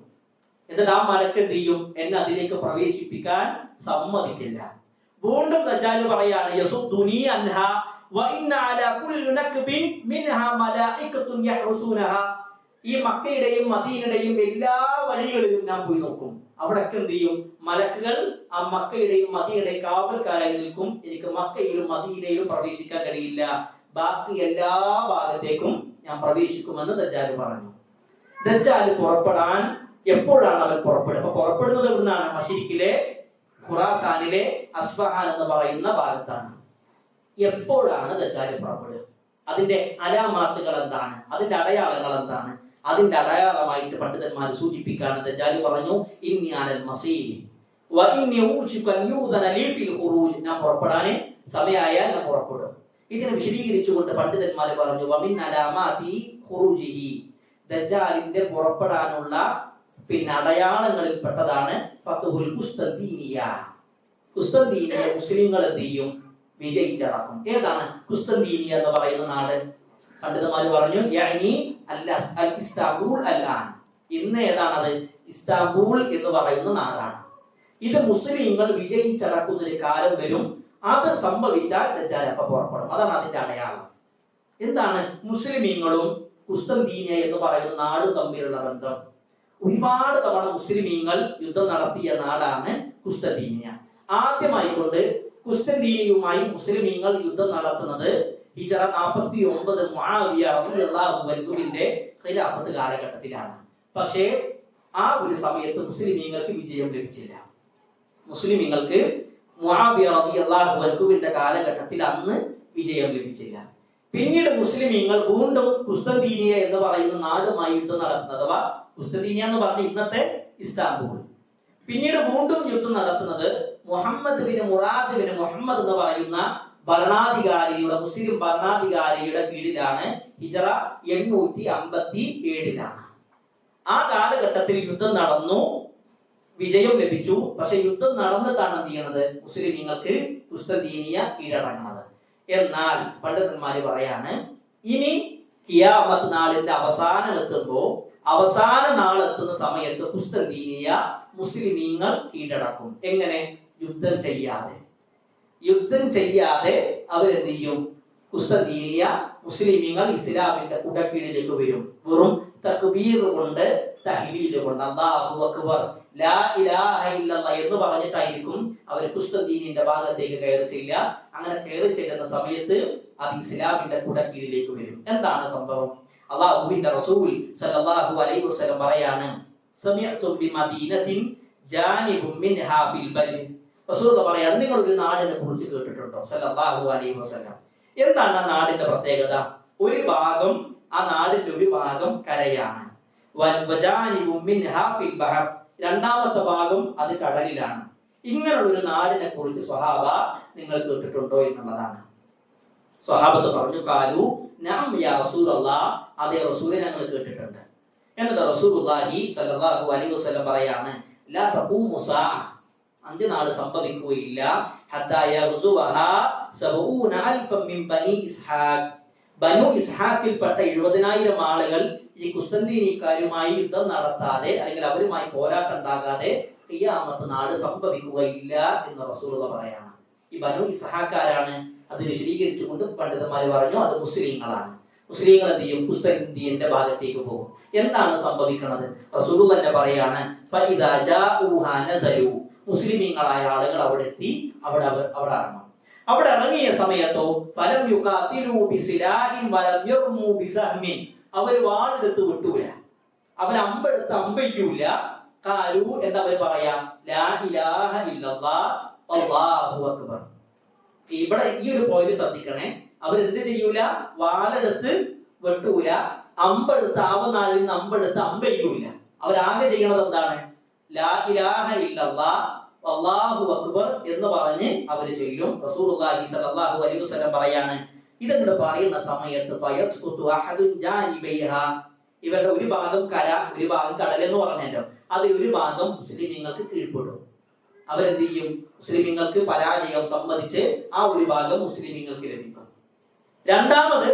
എന്നിട്ട് ആ മലക്ക് എന്ത് ചെയ്യും? എന്നെ അതിലേക്ക് പ്രവേശിപ്പിക്കാൻ സമ്മതിക്കില്ല. വീണ്ടും ദജ്ജാൽ പറയാണ്, യസുദ്ദുനി അൻഹാ വ ഇന്ന അലാ കുല്ലി നക്ബിൻ മിൻഹാ മലായികത്തുൻ യഹ്റുസൂനഹാ. ഈ മക്കയുടെയും മദീനയുടെയും എല്ലാ വഴികളിലും ഞാൻ പോയി നോക്കും. അവിടൊക്കെ എന്ത് ചെയ്യും? മലക്കുകൾ ആ മക്കയുടെയും മദീനയുടെയും കാവൽക്കാരായി നിൽക്കും. എനിക്ക് മക്കയിലും മദീനയിലും പ്രവേശിക്കാൻ കഴിയില്ല, ബാക്കി എല്ലാ ഭാഗത്തേക്കും ഞാൻ പ്രവേശിക്കുമെന്ന് ദജ്ജാൽ പറഞ്ഞു. ദജ്ജാൽ പുറപ്പെടാൻ എപ്പോഴാണ് അവൻ പുറപ്പെടുക? അപ്പൊ പുറപ്പെടുന്നത് എവിടുന്നാണ്? മശരിക്കിലെ ഖുറാസാനിലെ അസ്ബഹാൻ എന്ന് പറയുന്ന ഭാഗത്താണ്. എപ്പോഴാണ് ദജ്ജാൽ പുറപ്പെടുക? അതിന്റെ അലാമാത്തുകൾ എന്താണ്? അതിന്റെ അടയാളങ്ങൾ എന്താണ്? അതിന്റെ അടയാളമായിട്ട് പണ്ഡിതന്മാർ സൂചിപ്പിക്കുകയാണ്. ദജ്ജാൽ പറഞ്ഞു, ഇന്നി അനൽ മസീഹ് വ ഇന്നി ഊശികു അൻ യൂദന ലീ ഫിൽ ഖുറൂജ്. ഞാൻ പുറപ്പെടാൻ സമയമായാൽ ഞാൻ പുറപ്പെടും. ഇതിനെ വിശദീകരിച്ചുകൊണ്ട് പണ്ഡിതന്മാർ പറഞ്ഞു, വമിൻ അലാമാതി ഖുറൂജിഹി. ദജ്ജാലിന്റെ പുറപ്പെടാനുള്ള അടയാളങ്ങളിൽ പെട്ടതാണ് ഫത്ഹുൽ ഖുസ്തന്തീനിയ. ഖുസ്തന്തീനിയ മുസ്ലിങ്ങൾ എന്ത് ചെയ്യും? വിജയിച്ചടക്കും. ഏതാണ് ഖുസ്തന്തീനിയ എന്ന് പറയുന്ന നാട്? പണ്ഡിതന്മാർ പറഞ്ഞു, യഅനി അൽ ഇസ്താംബൂൾ അൽആൻ. ഇന്ന് ഏതാണത്? ഇസ്താംബൂൾ എന്ന് പറയുന്ന നാടാണ്. ഇത് മുസ്ലിങ്ങൾ വിജയിച്ചടക്കുന്ന ഒരു കാലം വരും. അത് സംഭവിച്ചാൽ ദജ്ജാൽ അപ്പൊ പുറപ്പെടും. അതാണ് അതിന്റെ അടയാളം. എന്താണ് മുസ്ലിമീങ്ങളും ഖുസ്തന്തീനിയ എന്ന് പറയുന്ന നാടും തമ്മിലുള്ള ബന്ധം? ഒരുപാട് തവണ മുസ്ലിമീങ്ങൾ യുദ്ധം നടത്തിയ നാടാണ് ഖുസ്തന്തീനിയ. ആദ്യമായിക്കൊണ്ട് ഖുസ്തന്തീനിയയുമായി മുസ്ലിമീങ്ങൾ യുദ്ധം നടത്തുന്നത് ഹിജറ 49 മുആവിയ റളിയല്ലാഹു അൻഹുവിന്റെ ഖിലാഫത്ത് കാലഘട്ടത്തിലാണ്. പക്ഷേ ആ ഒരു സമയത്ത് മുസ്ലിമീങ്ങൾക്ക് വിജയം ലഭിച്ചില്ല. മുസ്ലിമീങ്ങൾക്ക് മുആവിയ റളിയല്ലാഹു അൻഹുവിന്റെ കാലഘട്ടത്തിൽ അന്ന് വിജയം ലഭിച്ചില്ല. പിന്നീട് മുസ്ലിമീങ്ങൾ വീണ്ടും ഖുസ്തന്തീനിയ എന്ന് പറയുന്ന നാടുമായി യുദ്ധം നടത്തുന്നത്, അഥവാ ഖുസ്തന്തീനിയ എന്ന് പറഞ്ഞ ഇന്നത്തെ ഇസ്താംബൂൾ. പിന്നീട് വീണ്ടും യുദ്ധം നടത്തുന്നത് മുഹമ്മദ് ബിൻ മുറാദ് ബിൻ മുഹമ്മദ് എന്ന് പറയുന്ന ഭരണാധികാരിയുടെ, മുസ്ലിം ഭരണാധികാരിയുടെ കീഴിലാണ്. ഹിജറ 857 ആ കാലഘട്ടത്തിൽ യുദ്ധം നടന്നു, വിജയം ലഭിച്ചു. പക്ഷെ യുദ്ധം നടന്നിട്ടാണ് എന്ത് ചെയ്യണത്? മുസ്ലിമീങ്ങൾക്ക് ഖുസ്തന്തീനിയ കീഴടങ്ങുന്നത്. എന്നാൽ പണ്ഡിതന്മാര് പറയാണ്, ഇനി ഖിയാമത്ത് നാളിന്റെ അവസാനം എത്തുമ്പോ, അവസാന നാളെത്തുന്ന സമയത്ത് ഖുസ്തന്തീനിയ മുസ്ലിമീങ്ങൾ കീഴടക്കും. എങ്ങനെ? യുദ്ധം ചെയ്യാതെ. യുദ്ധം ചെയ്യാതെ അവരെന്ത് ചെയ്യും? ഖുസ്തന്തീനിയ മുസ്ലിമീങ്ങൾ ഇസ്ലാമിന്റെ കുടക്കീഴിലേക്ക് വരും. വെറും തക്ബീർ കൊണ്ട്, തഹ്ലീൽ കൊണ്ട്, അല്ലാഹു അക്ബർ ലാ ഇലാഹ ഇല്ലല്ലാഹ് എന്ന് പറഞ്ഞിട്ടായിരിക്കും അവർ ഖുസ്തന്തീനിയുടെ ഭാഗത്തേക്ക് കയറി ചെല്ലുക. അങ്ങനെ കയറി ചെല്ലുന്ന സമയത്ത് അത് ഇസ്ലാമിന്റെ കുടക്കീഴിലേക്ക് വരും. എന്താണ് സംഭവം? അല്ലാഹുവിന്റെ റസൂൽ സല്ലല്ലാഹു അലൈഹി വസല്ലം പറയാണ്, സമിഅതു ബിമദീനത്തിൻ ജാനിബുൻ മിൻഹാ ഫിൽ ബരി. റസൂൽ പറയാണ്, നിങ്ങൾ ഒരു നാടിനെ കുറിച്ച് കേട്ടിട്ടുണ്ടോ? സല്ലല്ലാഹു അലൈഹി വസല്ലം. എന്താണ് ആ നാടിന്റെ പ്രത്യേകത? ഒരു ഭാഗം, ആ നാടിന്റെ ഒരു ഭാഗം കരയാണ്. വജാനിബുൻ മിൻഹാ ഫിൽ ബഹർ. രണ്ടാമത്തെ ഭാഗം അത് കടലിലാണ്. ഇങ്ങനെയുള്ള ഒരു നാടിനെ കുറിച്ച് സ്വഹാബ നിങ്ങൾ കേട്ടിട്ടുണ്ടോ എന്നുള്ളതാണ്. സ്വഹാബത്ത് പറഞ്ഞു, കാലു നഅം യാ റസൂലല്ലാഹ്, അതേ റസൂലെ ഞങ്ങൾ കേട്ടിട്ടുണ്ട്. എന്നിട്ട് റസൂലുള്ളാഹി സ്വല്ലല്ലാഹു അലൈഹി വസല്ലം പറയാണ്, ലാ തഖൂമു സാഅ, അന്ത്യനാൾ സംഭവിക്കുകയില്ല, ഹത്താ യഗ്സുവഹാ 70,000 മിൻ ബനി ഇസ്ഹാഖ്. ബനു ഇസ്ഹാഖിൽപ്പെട്ട 70,000 ആളുകൾ ഈ കുസ്തന്തീനിക്കാരുമായി യുദ്ധം നടത്താതെ അല്ലെങ്കിൽ അവരുമായി പോരാട്ടം ഉണ്ടാകാതെ ഖിയാമത്ത് നാൾ സംഭവിക്കുകയില്ല എന്ന് റസൂലുള്ള പറയാണ്. ഈ ബനു ഇസ്ഹാഖാരാണ് അത് വിശദീകരിച്ചുകൊണ്ട് പണ്ഡിതന്മാർ പറഞ്ഞു അത് മുസ്ലിങ്ങളാണ്. മുസ്ലിങ്ങൾ എന്ത് ചെയ്യും? കുസ്തന്തീന്റെ ഭാഗത്തേക്ക് പോകും. എന്താണ് സംഭവിക്കുന്നത്? റസൂലുള്ള തന്നെ പറയാണ് ഫഇദാ ജാഊഹാ നസലു, മുസ്ലിമീങ്ങളായ ആളുകൾ അവിടെ എത്തി, അവിടെ ഇറങ്ങും. അവിടെ ഇറങ്ങിയ സമയത്തോ ഫലം യുഖാതിലു ബിസിലാഹിൻ വലം യർമു ബിസഹ്മിൻ, അവർ വാളെടുത്ത് വിട്ടൂല, അവർ അമ്പെടുത്ത് അമ്പയ്ക്കൂല. ഖാലു എന്താ അവർ പറയാ? ലാ ഇലാഹ ഇല്ലല്ലാഹ് അല്ലാഹു അക്ബർ. ഇവിടെ ഈ ഒരു പോയിന്റ് ശ്രദ്ധിക്കണേ. അവരെന്ത് ചെയ്യൂല? വാളെടുത്ത് വെട്ടൂല, അമ്പെടുത്ത് ആവനാളിൽ നിന്ന് അമ്പെടുത്ത് അമ്പയ്ക്കൂല. അവരാകെ ചെയ്യണത് എന്താണ്? ലാ ഇലാഹ ഇല്ലല്ലാഹ് അല്ലാഹു അക്ബർ എന്ന് പറഞ്ഞ് അവര് ചൊല്ലും. റസൂലുള്ളാഹി സ്വല്ലല്ലാഹു അലൈഹി വസല്ലം പറയാണ്, ഇതെന്ന് പറയുന്ന സമയത്ത് ഫയസ്കുതു അഹദുൻ ജാനിബൈഹാ, ഇവരുടെ ഒരു ഭാഗം കര ഒരു ഭാഗം കടൽ എന്ന് പറഞ്ഞല്ലോ, അത് ഒരു ഭാഗം മുസ്ലിമീങ്ങൾക്ക് കീഴ്പ്പെടും. അവരെന്ത് ചെയ്യും? മുസ്ലിമീങ്ങൾക്ക് പരാജയം സമ്മതിച്ച് ആ ഒരു ഭാഗം മുസ്ലിമീങ്ങൾക്ക് ലഭിക്കും. രണ്ടാമത്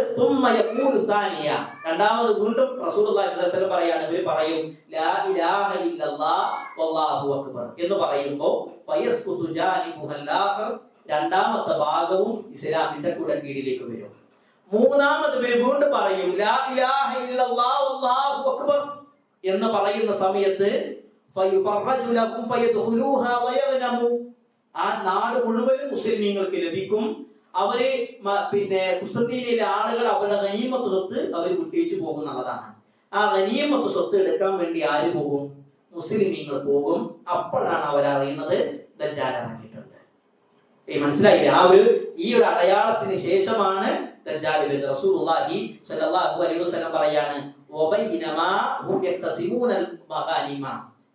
രണ്ടാമത് വീണ്ടും റസൂലുള്ളാഹി സ്വല്ലല്ലാഹു അലൈഹി വസല്ലം പറയാണ്, ഇവർ പറയും ലാ ഇലാഹ ഇല്ലല്ലാഹ് വല്ലാഹു അക്ബർ എന്ന് പറയുമ്പോൾ ഫയസ്കുതു ജാനിബുൽ ആഖർ, രണ്ടാമത്തെ ഭാഗവും ഇസ്ലാമിന്റെ കൂടെ കീഴിലേക്ക് വരും. മൂന്നാമത് ഇവർ വീണ്ടും പറയും ലാ ഇലാഹ ഇല്ലല്ലാഹ് വല്ലാഹു അക്ബർ എന്ന് പറയുന്ന സമയത്ത് ഫയുഫറജു ലഹും ഫയദ്ഖുലൂഹാ വയഗ്നമു, ആ നാട് മുഴുവനും മുസ്ലിമീങ്ങൾക്ക് ലഭിക്കും. അവര് കുസ്തന്തീനിയിലെ ആളുകൾ അവരുടെ ഗനീമത്ത് സ്വത്ത് അവർ വിട്ടേച്ചു പോകുന്നതാണ്. ആ ഗനീമത്ത് സ്വത്ത് എടുക്കാൻ വേണ്ടി ആര് പോകും? മുസ്ലിമീങ്ങൾ പോകും. അപ്പോഴാണ് അവരറിയുന്നത് ദജ്ജാൽ ഇറങ്ങിയിട്ടുണ്ട്. മനസ്സിലായില്ലേ? ഈ ഒരു അടയാളത്തിന് ശേഷമാണ് ദജ്ജാൽ വരുന്നത്. റസൂലുള്ളാഹി സ്വല്ലല്ലാഹു അലൈഹി വസല്ലം പറയാണ് വബൈനമാ ഹും യഖ്തസിമൂനൽ മഗാനിമ,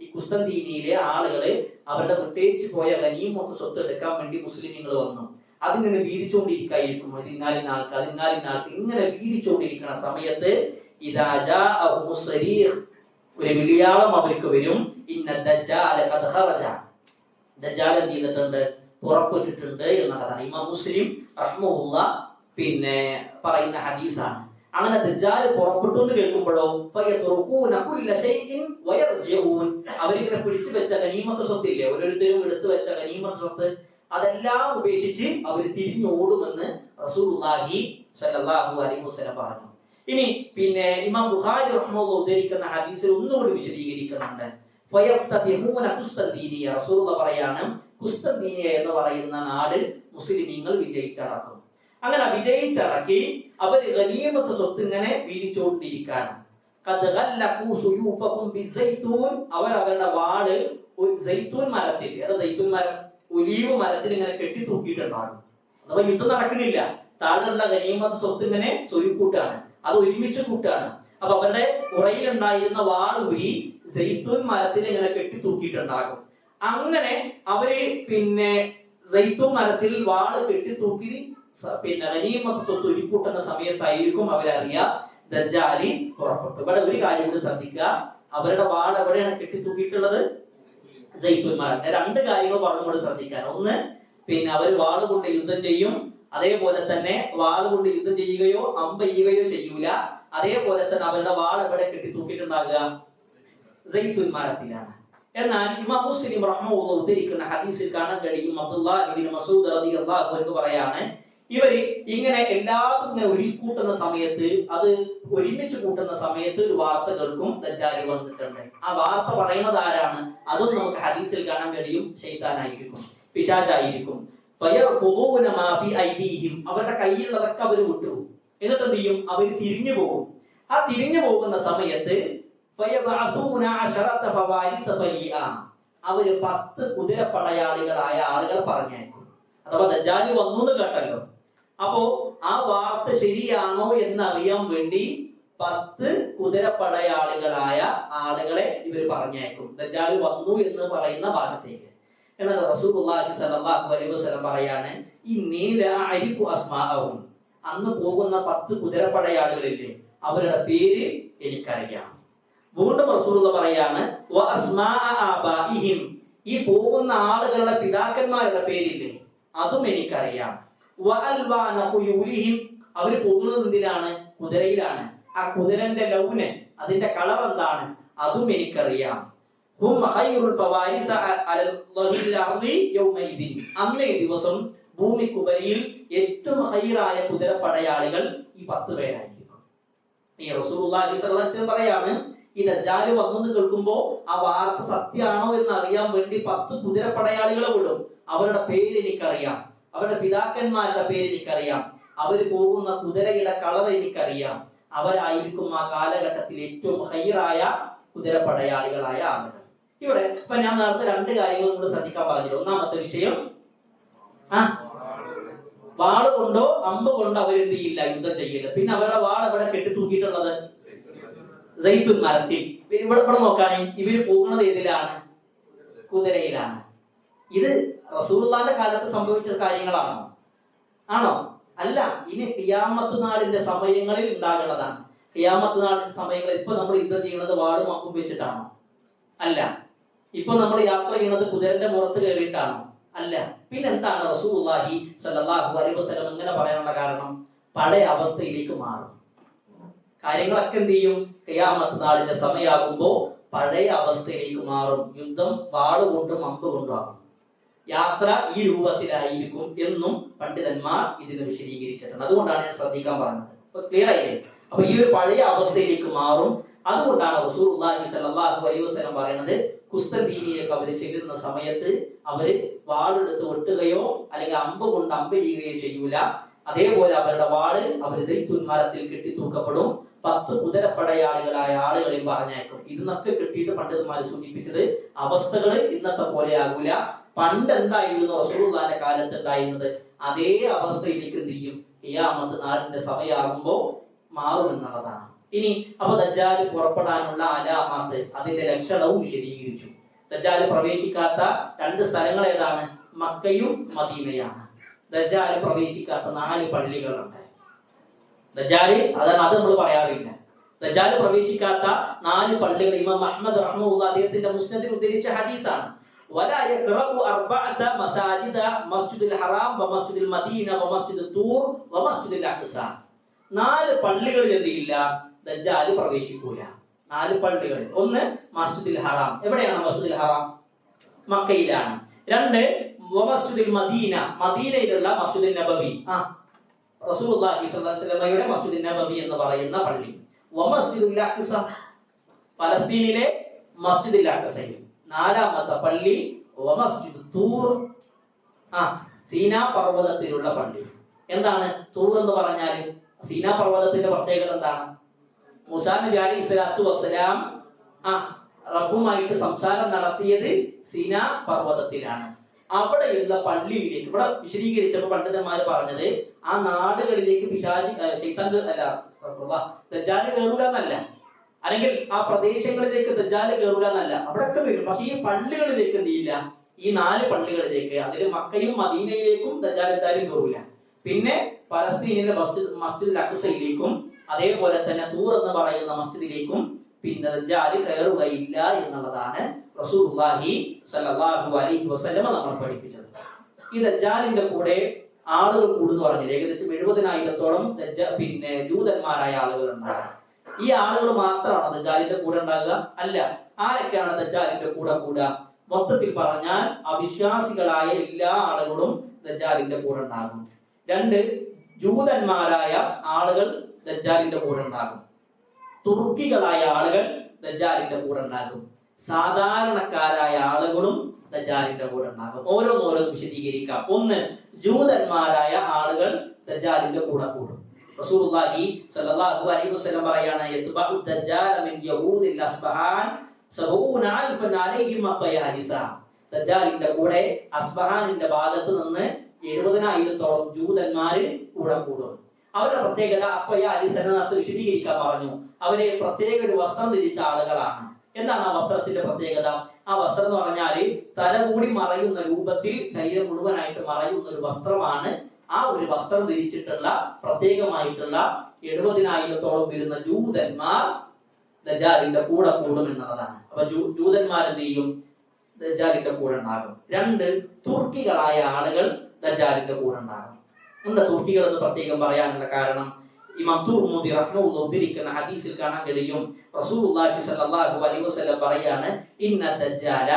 ഈ കുസ്തന്തീനിയിലെ ആളുകൾ അവരുടെ വിട്ടേച്ചു പോയ ഗനീമത്ത് സ്വത്ത് എടുക്കാൻ വേണ്ടി മുസ്ലിമീങ്ങൾ വന്നു. അതിങ്ങനെ വീതിച്ചുകൊണ്ടിരിക്കായിരിക്കും. ഇങ്ങനെ വീതിച്ചുകൊണ്ടിരിക്കുന്ന സമയത്ത് ഒരു വിളിയാളം അവർക്ക് വരും, ദജ്ജാൽ എന്ത് ചെയ്തിട്ടുണ്ട്? പുറപ്പെട്ടിട്ടുണ്ട് എന്നുള്ളതാണ്. ഇമാം മുസ്ലിം റഹ്മഹുല്ലാ പറയുന്ന ഹദീസാണ്. അങ്ങനെ ദജ്ജാൽ പുറപ്പെട്ടു എന്ന് കേൾക്കുമ്പോഴോ അവരിങ്ങനെ പിടിച്ചു വെച്ച ഗനീമത്ത് സ്വത്തില്ലേ, ഓരോരുത്തരും എടുത്തു വെച്ച ഗനീമത്ത് സ്വത്ത്, അതെല്ലാം ഉപേക്ഷിച്ച് അവർ തിരിഞ്ഞോടുമെന്ന് റസൂലുള്ളാഹി സ്വല്ലല്ലാഹു അലൈഹി വസല്ലം പറഞ്ഞു. ഇനി ഇമാം ബുഖാരി റഹ്മത്തുള്ളാഹി ഉദ്ധരിക്കുന്ന ഹദീസിൽ ഒന്നുകൂടി വിശദീകരിക്കുന്നുണ്ട്. ഫയഫ്തതിഹൂന കുസ്തന്തീനിയ, റസൂലുള്ളാഹി പറയാണ് കുസ്തന്തീനിയ എന്ന് പറയുന്ന നാട് മുസ്ലിമീങ്ങൾ വിജയിച്ചടക്കും. അങ്ങനെ വിജയിച്ചടക്കി അവർ ഗനീമത്ത് സ്വത്ത് ഇങ്ങനെ വീതിച്ചുകൊണ്ടിരിക്കുകയാണ്. ഖദ് ഗല്ലഖു സുയൂഫഹും ബിസൈതൂൻ, അവരുടെ വാള് ഒരു സൈത്തൂൻ മരത്തിൽ, സൈത്തൂൻ മരം ഒലീവ് മരത്തിൽ ഇങ്ങനെ കെട്ടി തൂക്കിയിട്ടുണ്ടാകും. അഥവാ യുദ്ധം നടക്കണില്ല, താഴെയുള്ള ഗനീമത്ത് സ്വത്ത് ഇങ്ങനെ സ്വരുക്കൂട്ടാണ്, അത് ഒരുമിച്ച് കൂട്ടാണ്. അപ്പൊ അവരുടെ ഉറയിലുണ്ടായിരുന്ന വാളൂരി സൈത്തൂൻ മരത്തിൽ ഇങ്ങനെ കെട്ടി തൂക്കിയിട്ടുണ്ടാകും. അങ്ങനെ അവര് സൈത്തൂൻ മരത്തിൽ വാള് കെട്ടി തൂക്കി ഗനീമത്ത് സ്വത്ത് ഒരുക്കൂട്ടുന്ന സമയത്തായിരിക്കും അവരറിയാ ദജ്ജാലി പുറപ്പെട്ടു. ഇവിടെ ഒരു കാര്യം കൂടി ശ്രദ്ധിക്കുക, അവരുടെ വാൾ എവിടെയാണ് കെട്ടി തൂക്കിയിട്ടുള്ളത്? സൈത്തൂൻ മരം. രണ്ട് കാര്യങ്ങൾ പറഞ്ഞുകൊണ്ട് ശ്രദ്ധിക്കാൻ. ഒന്ന്, അവർ വാള് കൊണ്ട് യുദ്ധം ചെയ്യും, അതേപോലെ തന്നെ വാള് കൊണ്ട് യുദ്ധം ചെയ്യുകയോ അമ്പെയ്യുകയോ ചെയ്യൂല. അതേപോലെ തന്നെ അവരുടെ വാൾ എവിടെ കെട്ടി തൂക്കിയിട്ടുണ്ടാകുക? സൈത്തൂൻ മരത്തിലാണ്. എന്നാൽ ഇമാം മുസ്ലിം റഹ്മത്തുള്ളാഹി ഉദ്ധരിക്കുന്ന ഹദീസിൽ കാണാൻ കഴിയും, അബ്ദുല്ലാഹ് ഇബ്നു മസ്ഊദ് റളിയല്ലാഹു അൻഹു പറയാണ്, ഇവര് ഇങ്ങനെ എല്ലാവരും ഇങ്ങനെ ഒരുക്കൂട്ടുന്ന സമയത്ത്, അത് ഒരുമിച്ച് കൂട്ടുന്ന സമയത്ത് ഒരു വാർത്ത കേൾക്കും, ദജ്ജാൽ വന്നിട്ടുണ്ട്. ആ വാർത്ത പറയുന്നത് ആരാണ്? അതും നമുക്ക് ഹദീസിൽ കാണാൻ കഴിയും, ശൈത്താനായിരിക്കും, പിശാചായിരിക്കും. അവരുടെ കയ്യിലുള്ളതൊക്കെ അവർ വിട്ടു. എന്നിട്ട് എന്ത് ചെയ്യും? അവർ തിരിഞ്ഞു പോകും. ആ തിരിഞ്ഞു പോകുന്ന സമയത്ത് അവര് 10 കുതിരപ്പടയാളികളായ ആളുകളെ പറഞ്ഞേക്കും. അഥവാ ദജ്ജാൽ വന്നു എന്ന് കേട്ടല്ലോ, അപ്പോ ആ വാർത്ത ശരിയാണോ എന്നറിയാൻ വേണ്ടി 10 കുതിരപ്പടയാളികളായ ആളുകളെ ഇവർ പറഞ്ഞേക്കും ദജ്ജാൽ വന്നു എന്ന് പറയുന്ന ഭാഗത്തേക്ക്. എന്നാൽ റസൂലുള്ളാഹി സ്വല്ലല്ലാഹു അലൈഹി വസല്ലം പറയാണ്, ഇന്നി ലാ അരിഫു അസ്മാഅഹും, അന്ന് പോകുന്ന 10 കുതിരപ്പടയാളികളില്ലേ, അവരുടെ പേര് എനിക്കറിയാം. വീണ്ടും റസൂലുള്ളാഹി പറയാണ്, വ അസ്മാഅ ആബാഇഹിം, ഈ പോകുന്ന ആളുകളുടെ പിതാക്കന്മാരുടെ പേരില്ലേ, അതും എനിക്കറിയാം. വ അൽവാന ഖുയൂലിഹിം, അവർ പോകുന്നത് എന്തിനാണ്? കുതിരയിലാണ്. ആ കുതിരന്റെ ലൗന്, അതിന്റെ കളർ എന്താണ്, അതും എനിക്കറിയാം. അന്നേ ദിവസം ഭൂമിക്കുപരിയിൽ ഏറ്റവും ഹൈറായ കുതിരപ്പടയാളികൾ ഈ 10 പേരായിരിക്കും. ഈ റസൂലുള്ളാഹി സ്വല്ലല്ലാഹു അലൈഹി വസല്ലം പറയാണ്, ഈ ദജ്ജാൽ വന്നു കേൾക്കുമ്പോ ആ വാർത്ത സത്യമാണോ എന്ന് അറിയാൻ വേണ്ടി 10 കുതിരപ്പടയാളികളെ വിടും. അവരുടെ പേര് എനിക്കറിയാം, അവരുടെ പിതാക്കന്മാരുടെ പേര് എനിക്കറിയാം, അവര് പോകുന്ന കുതിരയുടെ കളർ എനിക്കറിയാം. അവരായിരിക്കും ആ കാലഘട്ടത്തിൽ ഏറ്റവും ഹൈറായ കുതിരപ്പടയാളികളായ ആളുകൾ. ഇവിടെ ഇപ്പൊ ഞാൻ നേരത്തെ 2 കാര്യങ്ങൾ നിങ്ങൾ ശ്രദ്ധിക്കാൻ പറഞ്ഞില്ല. ഒന്നാമത്തെ വിഷയം, വാള് കൊണ്ടോ അമ്പ് കൊണ്ടോ അവരെന്ത് ചെയ്യില്ല, യുദ്ധം ചെയ്യില്ല. പിന്നെ അവരുടെ വാൾ എവിടെ കെട്ടിത്തൂക്കിയിട്ടുള്ളത്? സൈത്തുൻ മരത്തിൽ. ഇവിടെ നോക്കാണ്, ഇവര് പോകുന്നത് ഏതിലാണ്? കുതിരയിലാണ്. ഇത് റസൂലുള്ളാഹിന്റെ കാലത്ത് സംഭവിച്ച കാര്യങ്ങളാണോ? ആണോ? അല്ല. ഇനി ഖിയാമത്ത് നാളിന്റെ സമയങ്ങളിൽ ഉണ്ടാകുന്നതാണ്. ഖിയാമത്ത് നാളിന്റെ സമയങ്ങളിൽ ഇപ്പൊ നമ്മൾ യുദ്ധം ചെയ്യുന്നത് വാളും അമ്പും വെച്ചിട്ടാണോ? അല്ല. ഇപ്പൊ നമ്മൾ യാത്ര ചെയ്യുന്നത് കുതിരന്റെ പുറത്ത് കയറിയിട്ടാണോ? അല്ല. പിന്നെന്താണ് റസൂലുള്ളാഹി സ്വല്ലല്ലാഹു അലൈഹി വസല്ലം ഇങ്ങനെ പറയാനുള്ള കാരണം? പഴയ അവസ്ഥയിലേക്ക് മാറും. കാര്യങ്ങളൊക്കെ എന്ത് ചെയ്യും? ഖിയാമത്ത് നാളിന്റെ സമയമാകുമ്പോ പഴയ അവസ്ഥയിലേക്ക് മാറും. യുദ്ധം വാള് കൊണ്ടും അമ്പ് കൊണ്ടും ആകും. യാത്ര ഈ രൂപത്തിലായിരിക്കും എന്നും പണ്ഡിതന്മാർ ഇതിനെ വിശദീകരിച്ചിട്ടുണ്ട്. അതുകൊണ്ടാണ് ഞാൻ ശ്രദ്ധിക്കാൻ പറഞ്ഞത്. ക്ലിയർ ആയില്ലേ? അപ്പൊ ഈ ഒരു പഴയ അവസ്ഥയിലേക്ക് മാറും. അതുകൊണ്ടാണ് റസൂലുള്ളാഹി സ്വല്ലല്ലാഹു അലൈഹി വസല്ലം പറയുന്നത്, കുസ്തന്തീനിലേക്ക് അവര് ചെല്ലുന്ന സമയത്ത് അവര് വാളെടുത്ത് വെട്ടുകയോ അല്ലെങ്കിൽ അമ്പ് കൊണ്ട് അമ്പ് ചെയ്യുകയോ ചെയ്യൂല. അതേപോലെ അവരുടെ വാള് അവര് സൈത്തുൻ മരത്തിൽ കെട്ടിത്തൂക്കപ്പെടും. 10 കുതിരപ്പടയാളികളായ ആളുകളെയും പറഞ്ഞേക്കും. ഇതിന്നൊക്കെ കിട്ടിയിട്ട് പണ്ഡിതന്മാർ സൂചിപ്പിച്ചത് അവസ്ഥകൾ ഇന്നത്തെ പോലെ ആകൂല. പണ്ട് എന്തായിരുന്നു റസൂലുള്ളാഹിന്റെ കാലത്ത് ഉണ്ടായിരുന്നത്, അതേ അവസ്ഥയിലേക്ക് എന്ത് ചെയ്യും? ഖിയാമത്ത് നാളിന്റെ സമയമാകുമ്പോ മാറും എന്നുള്ളതാണ്. ഇനി അപ്പൊ ദജ്ജാൽ പുറപ്പെടാനുള്ള അലാമത്ത്, അതിന്റെ ലക്ഷണവും വിശദീകരിച്ചു. ദജ്ജാൽ പ്രവേശിക്കാത്ത 2 സ്ഥലങ്ങൾ ഏതാണ്? മക്കയും മദീനയാണ്. ദജ്ജാൽ പ്രവേശിക്കാത്ത 4 പള്ളികളുണ്ട്. ദജ്ജാൽ സാധാരണ അത് നമ്മൾ പറയാറില്ല. ദജ്ജാൽ പ്രവേശിക്കാത്ത 4 പള്ളികൾ ഇമാം അഹ്മദ് റഹ്മത്തുള്ളാഹി അദ്ദേഹത്തിന്റെ മുസ്നദിൽ ഉദ്ധരിച്ച ഹദീസാണ്. വലാ യഖറഉ 4 മസാജിദ, മസ്ജിദുൽ ഹറാം വ മസ്ജിദുൽ മദീന വ മസ്ജിദുൽ തൂർ വ മസ്ജിദുൽ അഖ്സ. 4 പള്ളികളിൽ എന്തില്ല? ദജ്ജാൽ പ്രവേശിക്കൂല. 4 പള്ളികൾ. ഒന്ന് മസ്ജിദുൽ ഹറാം. എവിടെയാണ് മസ്ജിദുൽ ഹറാം? മക്കയിലാണ്. 2 വ മസ്ജിദുൽ മദീന, മദീനയിലുള്ള മസ്ജിദുൽ നബവി, റസൂലുള്ളാഹി സ്വല്ലല്ലാഹു അലൈഹി വസല്ലമയുടെ മസ്ജിദുൽ നബവി എന്ന് പറയുന്ന പള്ളി. വ മസ്ജിദുൽ അഖ്സ, ഫലസ്തീനിലെ മസ്ജിദുൽ അഖ്സയിൽ. 4ാമത്തെ പള്ളി വ മസ്ജിദുൽ തൂർ, സീനാ പർവ്വതത്തിലുള്ള പള്ളി. എന്താണ് തൂർ എന്ന് പറഞ്ഞാൽ? സീനാ പർവ്വതത്തിന്റെ പ്രത്യേകത എന്താണ്? മൂസാ നബി അലൈഹി സ്വലാത്തു വസ്സലാം റബ്ബുമായിട്ട് സംസാരം നടത്തിയത് സീനാ പർവ്വതത്തിലാണ്. അവിടെയുള്ള പള്ളിയിലേക്ക്, ഇവിടെ വിശദീകരിച്ചപ്പോൾ പണ്ഡിതന്മാർ പറഞ്ഞത്, ആ നാടുകളിലേക്ക് ദജ്ജാൽ കയറൂല എന്നല്ല, അല്ലെങ്കിൽ ആ പ്രദേശങ്ങളിലേക്ക് ദജ്ജാൽ കയറൂല എന്നല്ല, അവിടെയൊക്കെ വരും. പക്ഷെ ഈ പള്ളികളിലേക്ക് എന്ത് ചെയ്യില്ല? ഈ 4 പള്ളികളിലേക്ക്, അതിൽ മക്കയും മദീനയിലേക്കും ദജ്ജാൽ എന്തായാലും കയറൂല. പിന്നെ ഫലസ്തീനിലെ മസ്ജിദുൽ അഖ്സയിലേക്കും അതേപോലെ തന്നെ തൂർ എന്ന് പറയുന്ന മസ്ജിദിലേക്കും പിന്നെ ദജ്ജാൽ കയറുകയില്ല എന്നുള്ളതാണ് റസൂലുള്ളാഹി സ്വല്ലല്ലാഹു അലൈഹി വസല്ലം നമ്മൾ പഠിപ്പിച്ചത്. ഈ ദജ്ജാലിന്റെ കൂടെ ആളുകൾ കൂടുന്നു പറഞ്ഞില്ല, ഏകദേശം 70,000-ഓളം പിന്നെ ജൂതന്മാരായ ആളുകൾ ഉണ്ടാകും. ഈ ആളുകൾ മാത്രമാണ് ദജ്ജാലിന്റെ കൂടെ ഉണ്ടാകുക? അല്ല. ആരൊക്കെയാണ് ദജ്ജാലിന്റെ കൂടെ കൂടുക? മൊത്തത്തിൽ പറഞ്ഞാൽ അവിശ്വാസികളായ എല്ലാ ആളുകളും ദജ്ജാലിന്റെ കൂടെ ഉണ്ടാകും. 2 ജൂതന്മാരായ ആളുകൾ ദജ്ജാലിന്റെ കൂടെ ഉണ്ടാകും. തുർക്കികളായ ആളുകൾ ദജ്ജാലിന്റെ കൂടെ ഉണ്ടാകും. സാധാരണക്കാരായ ആളുകളും ദജ്ജാലിന്റെ കൂടെ ഉണ്ടാകും. ഓരോന്നോരോന്ന് വിശദീകരിക്കാം. 1, ജൂതന്മാരായ ആളുകൾ ദജ്ജാലിന്റെ കൂടെ കൂടും. റസൂലുള്ളാഹി സ്വല്ലല്ലാഹു അലൈഹി വസല്ലം പറയാണ്, യത്ബഉ ദജ്ജാല മിൻ യഹൂദിൽ അസ്ബഹാൻ 70,000 അലൈഹിം അത്വയാലിസ. ദജ്ജാലിന്റെ കൂടെ അസ്ബഹാനിന്റെ ഭാഗത്ത് നിന്ന് 70,000-ഓളം ജൂതന്മാര് കൂടെ കൂടും. അവരുടെ പ്രത്യേകത അത്വയാലിസനത്ത് വിശദീകരിക്കാൻ പറഞ്ഞു. അവരെ പ്രത്യേക ഒരു വസ്ത്രം ധരിച്ച ആളുകളാണ്. എന്താണ് ആ വസ്ത്രത്തിന്റെ പ്രത്യേകത? ആ വസ്ത്രം എന്ന് പറഞ്ഞാല് തല കൂടി മറയുന്ന രൂപത്തിൽ ശരീരം മുഴുവനായിട്ട് മറയുന്ന ഒരു വസ്ത്രമാണ്. ആ ഒരു വസ്ത്രം ധരിച്ചിട്ടുള്ള പ്രത്യേകമായിട്ടുള്ള 70,000-ഓളം വരുന്ന ജൂതന്മാർ ദജ്ജാലിന്റെ കൂടെ കൂടും എന്നുള്ളതാണ്. അപ്പൊ ജൂതന്മാർ എന്ത് ചെയ്യും? ദജ്ജാലിന്റെ കൂടെ ഉണ്ടാകും. 2 തുർക്കികളായ ആളുകൾ ദജ്ജാലിന്റെ കൂടെ ഉണ്ടാകും. എന്താ തുർക്കികൾ എന്ന് പ്രത്യേകം പറയാനുള്ള കാരണം? ഇമാം തുർമുദി റഹ്മത്തുള്ളാഹി ഉദ്ധരിക്കുന്ന ഹദീസിൽ കാണാൻ കഴിയും, റസൂലുള്ളാഹി സ്വല്ലല്ലാഹു അലൈഹി വസല്ലം പറയാണ്, ഇന്ന ദജ്ജാല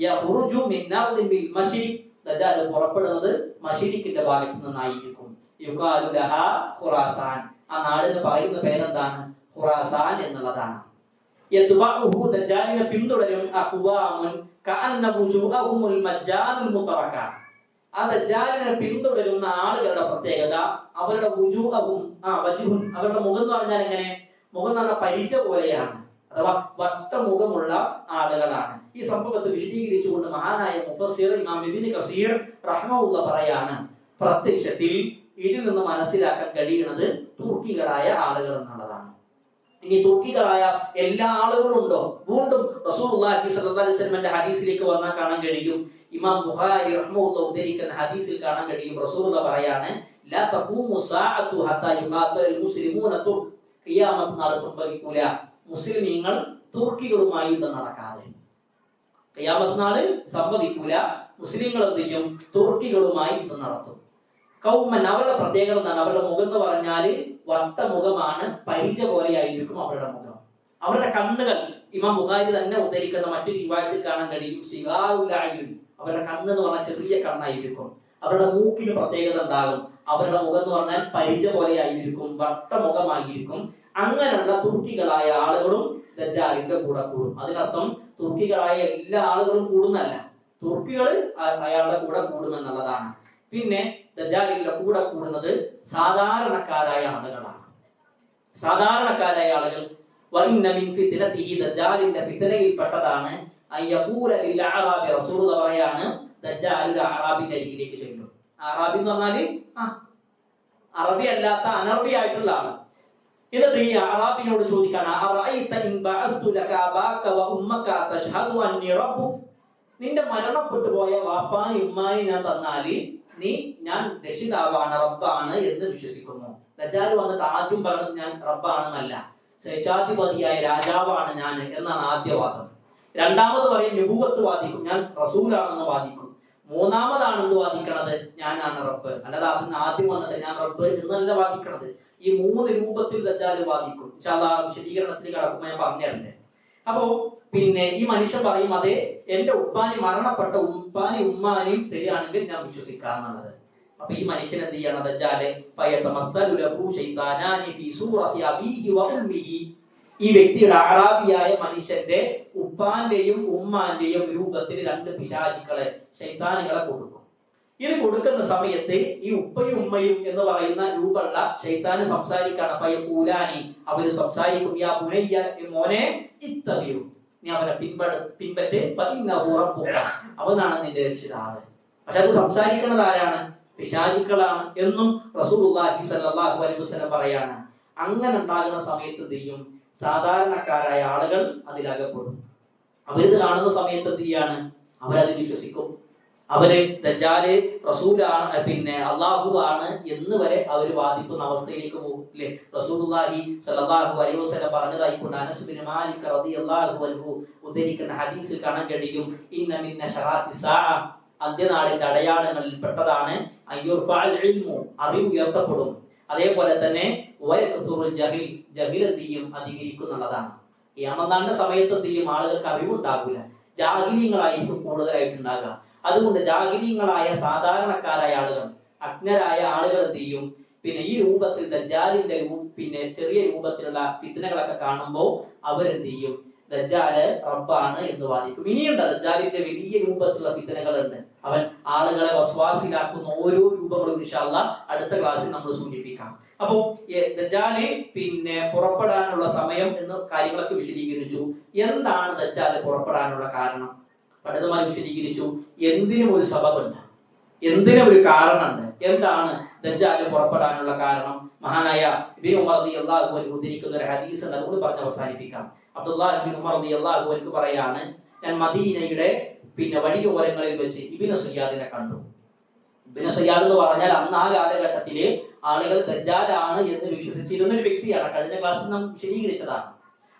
യഖ്റുജു മിൻ അർദിൽ മശ്രിഖ്, ദജ്ജാൽ പുറപ്പെടുന്നത് മശ്രിഖിന്റെ ഭാഗത്ത് നിന്നായിരിക്കും. യുഖാലു ലഹാ ഖുറാസാൻ, ആ നാടിന് പറയുന്ന പേരെന്താണ്? ഖുറാസാൻ എന്നുള്ളതാണ്. യത്ബഉഹു, ദജ്ജാലിനെ പിന്തുടരും അഖ്വാമുൻ കഅന്ന വുജൂഹുൽ മജ്ജാനുൽ മുതറക, ആ ദജ്ജാലിനെ പിന്തുടരുന്ന ആളുകളുടെ പ്രത്യേകത അവരുടെ വുജൂഹും വജ്ഹുൻ, അവരുടെ മുഖം എന്ന് പറഞ്ഞാൽ എങ്ങനെ? മുഖം എന്ന് പറഞ്ഞാൽ പരിച പോലെയാണ്, അഥവാ വട്ടമുഖമുള്ള ആളുകളാണ്. ഈ സംഭവത്തെ വിശദീകരിച്ചുകൊണ്ട് മഹാനായ മുഫസ്സിർ ഇമാം ഇബ്നു കസീർ റഹ്മത്തുള്ളാഹി പറയാണ്, പ്രത്യക്ഷത്തിൽ ഇതിൽ നിന്ന് മനസ്സിലാക്കാൻ കഴിയുന്നത് തുർക്കികളായ ആളുകൾ എന്നുള്ളതാണ്. ഇനി തുർക്കികളായ എല്ലാ ആളുകളും ഉണ്ടോ? വീണ്ടും റസൂലുള്ളാഹി സ്വല്ലല്ലാഹു അലൈഹി വസല്ലമയുടെ ഹദീസിലേക്ക് വന്നാൽ കാണാൻ കഴിയും, ഇമാം ബുഖാരി റഹ്മത്തുള്ളാഹി ഉദ്ധരിക്കുന്ന ഹദീസിൽ കാണാൻ കഴിയും, റസൂലുള്ളാഹി പറയാണ്, ലാ തഖൂമു സഅതു ഹത്താ യുഖാതിൽ മുസ്ലിമൂന തുർക്ക്, ഖിയാമത്ത് നാൾ സംഭവിക്കൂല മുസ്ലിമീങ്ങൾ തുർക്കികളുമായി യുദ്ധം നടക്കാതെ. ഖിയാമത്ത് നാൾ സംഭവിക്കൂല, മുസ്ലിങ്ങൾ എന്ത് ചെയ്യും? തുർക്കികളുമായി യുദ്ധം നടത്തും. കൗമൻ, അവരുടെ പ്രത്യേകത എന്താണ്? അവരുടെ മുഖം എന്ന് പറഞ്ഞാല് വട്ടമുഖമാണ്, പരിച പോലെയായിരിക്കും അവരുടെ മുഖം. അവരുടെ കണ്ണുകൾ ഇമാം ബുഖാരി തന്നെ ഉദ്ധരിക്കുന്ന മറ്റൊരു റിവായത്തിൽ കാണാൻ കഴിയും, സിഗാറുൽ അയ്യുൻ, അവരുടെ കണ്ണ് എന്ന് പറഞ്ഞാൽ ചെറിയ കണ്ണായിരിക്കും. അവരുടെ മൂക്കിന് പ്രത്യേകത ഉണ്ടാകും. അവരുടെ മുഖം എന്ന് പറഞ്ഞാൽ പരിച പോലെയായിരിക്കും, വട്ടമുഖമായിരിക്കും. അങ്ങനെയുള്ള തുർക്കികളായ ആളുകളും ദജ്ജാലിന്റെ കൂടെ കൂടും. അതിനർത്ഥം തുർക്കികളായ എല്ലാ ആളുകളും കൂടുന്നല്ല, തുർക്കികൾ അയാളുടെ കൂടെ കൂടുമെന്നുള്ളതാണ്. പിന്നെ ദജ്ജാലിന്റെ കൂടെ കൂടുന്നത് സാധാരണക്കാരായ ആളുകളാണ്. സാധാരണക്കാരായ ആളുകൾ വഇന്ന മിൻ ഫിത്നതിഹി, ദജ്ജാലിന്റെ ഫിത്നയിൽപ്പെട്ടതാണ് അയ്യഖൂല ലിൽ അഅറാബി, റസൂലുള്ളാഹി പറയാണ്, ദജ്ജാൽ ഒരു അറാബിന്റെ അരികിലേക്ക് ചെല്ലും. അറാബി എന്ന് പറഞ്ഞാല് അറബി അല്ലാത്ത അനറബി ആയിട്ടുള്ള ആള്. എന്നിട്ട് ഈ അറാബിനോട് ചോദിക്കാണ്, അറഅയ്ത ഇൻ ബഅത്തു ലക അബാക വ ഉമ്മക തശ്ഹദു അന്നി റബ്ബുക്, നിന്റെ മരണപ്പെട്ടു പോയ വാപ്പാനി ഉമ്മാനി ഞാൻ തന്നാല് നീ ഞാൻ രക്ഷിതാവാണ്, റബ്ബാണ് എന്ന് വിശ്വസിക്കുന്നു. ദജ്ജാൽ വന്നിട്ട് ആദ്യം പറഞ്ഞത് ഞാൻ റബ്ബാണെന്നല്ല, സ്വേച്ഛാധിപതിയായ രാജാവാണ് ഞാൻ എന്നാണ് ആദ്യ വാദം. രണ്ടാമത് പറയും നബുവത്ത് വാദിക്കും, ഞാൻ റസൂലാണെന്ന് വാദിക്കും. മൂന്നാമതാണെന്ന് വാദിക്കണത് ഞാനാണ് റബ്ബ്, അല്ലാതെ അതിന് ആദ്യം വന്നിട്ട് ഞാൻ റബ്ബ് എന്നല്ല വാദിക്കണത്. ഈ മൂന്ന് രൂപത്തിൽ ദജ്ജാൽ വാദിക്കും. ഇൻഷാ അല്ലാഹ് വിശദീകരണത്തിൽ കടക്കുമ്പോൾ ഞാൻ പറഞ്ഞുതരണ്ടേ. അപ്പോ പിന്നെ ഈ മനുഷ്യൻ പറയും, അതെ എന്റെ ഉപ്പാനി മരണപ്പെട്ട ഉപ്പാനി ഉമ്മാനിയും തരികയാണെങ്കിൽ ഞാൻ വിശ്വസിക്കാന്നുള്ളത്. അപ്പൊ ഈ മനുഷ്യൻ എന്ത് ചെയ്യണം? ദജ്ജാലെ ഈ വ്യക്തിയുടെ അറാബിയായ മനുഷ്യന്റെ ഉപ്പാന്റെയും ഉമ്മാന്റെയും രൂപത്തിൽ രണ്ട് പിശാചുക്കളെ, ശൈത്താനുകളെ കൊടുക്കും. ഇത് കൊടുക്കുന്ന സമയത്ത് ഈ ഉപ്പയും ഉമ്മയും എന്ന് പറയുന്ന രൂപമുള്ള ശൈത്താന് സംസാരിക്കാണ്. ഫയഖൂലാനി, അവര് സംസാരിക്കും, യാ ബുനയ്യ, മോനെ ഇത്തബിഉ, നീ അവനെ പിൻപറ്റ്, ഫഇന്നഹു റബ്ബുക, അവനാണ് നിന്റെ രക്ഷിതാവ്. പക്ഷെ അത് സംസാരിക്കുന്നത് ആരാണ്? പിശാചുക്കളാണ് എന്നും റസൂലുള്ളാഹി സ്വല്ലല്ലാഹു അലൈഹി വസല്ലം പറയാണ്. അങ്ങനെ ഉണ്ടാകുന്ന സമയത്ത് എന്ത് ചെയ്യും? സാധാരണക്കാരായ ആളുകൾ അതിലകപ്പെടും. അവരിത് കാണുന്ന സമയത്ത് എന്ത് ചെയ്യാണ്? അവരത് വിശ്വസിക്കും. അവര് ദജ്ജാല് റസൂലാണ്, പിന്നെ അള്ളാഹു ആണ് എന്ന് വരെ അവർ വാദിക്കുന്ന അവസ്ഥയിലേക്ക് പോകും. അല്ലേ? റസൂലുള്ളാഹി സ്വല്ലല്ലാഹു അലൈഹി വസല്ലം പറഞ്ഞതായിക്കൊണ്ട് അനസ് ബിൻ മാലിക് റളിയല്ലാഹു അൻഹു ഉദ്ധരിക്കുന്ന ഹദീസിൽ കാണാൻ കഴിയും, ഇന്ന മിൻ നശറാത്തി സാഅ, അന്ത്യനാളിന്റെ അടയാളങ്ങളിൽ പെട്ടതാണ് അയ്യുർഫഅൽ ഇൽമു, അറിവ് ഉയർത്തപ്പെടും. അതേപോലെ തന്നെ വയക്സുറുൽ ജഹിൽ, ജഹിലതയും അധികരിക്കുന്നുള്ളതാണ്. ഖിയാമത്തിന്റെ സമയത്ത് എന്ത് ചെയ്യും? ആളുകൾക്ക് അറിവുണ്ടാകില്ല, ജാഹിലീങ്ങളായിരിക്കും കൂടുതലായിട്ടുണ്ടാകുക. അതുകൊണ്ട് ജാഹിലീങ്ങളായ സാധാരണക്കാരായ ആളുകൾ, അജ്ഞരായ ആളുകൾ എന്ത് ചെയ്യും? പിന്നെ ഈ രൂപത്തിൽ ദജ്ജാലിന്റെ പിന്നെ ചെറിയ രൂപത്തിലുള്ള ഫിത്നകളൊക്കെ കാണുമ്പോൾ അവരെന്ത് ചെയ്യും? ദജ്ജാല് റബ്ബാണ് എന്ന് വാദിക്കും. ഇനിയുണ്ട് ദജ്ജാലിന്റെ വലിയ രൂപത്തിലുള്ള ഫിത്നകളുണ്ട്. അവൻ ആളുകളെ വസ്വാസിലാക്കുന്ന ഓരോ രൂപങ്ങളും ഇൻഷാ അല്ലാഹ് അടുത്ത ക്ലാസ്സിൽ നമ്മൾ സൂചിപ്പിക്കാം. അപ്പോ ദജ്ജാല് പിന്നെ പുറപ്പെടാനുള്ള സമയം എന്ന കാര്യങ്ങളൊക്കെ വിശദീകരിച്ചു. എന്താണ് ദജ്ജാല് പുറപ്പെടാനുള്ള കാരണം? പണ്ഡിതന്മാർ വിശദീകരിച്ചു. എന്തിനും ഒരു സബബുണ്ട്, എന്തിനും ഒരു കാരണമുണ്ട്. എന്താണ് ദജ്ജാല് പുറപ്പെടാനുള്ള കാരണം? മഹാനായ ഇബ്നു ഉമർ റളിയല്ലാഹു അൻഹു ഉദ്ധരിക്കുന്ന ഒരു ഹദീസ് ഉണ്ട്, അതുകൊണ്ട് പറഞ്ഞ് അവസാനിപ്പിക്കാം. അബ്ദുല്ലാഹ് ഇബ്നു ഉമർ റളിയല്ലാഹു അൻഹു പറയാണ്, ഞാൻ മദീനയുടെ പിന്നെ വഴിയോരങ്ങളിൽ വെച്ച് ഇബ്നു സയ്യാദിനെ കണ്ടു. ഇബ്നു സയ്യാദ് എന്ന് പറഞ്ഞാൽ അന്ന് ആ കാലഘട്ടത്തില് ആളുകൾ ദജ്ജാലാണ് എന്ന് വിശ്വസിച്ചിരുന്ന ഒരു വ്യക്തിയാണ്. കഴിഞ്ഞ ക്ലാസ്സിൽ നാം വിശദീകരിച്ചതാണ്.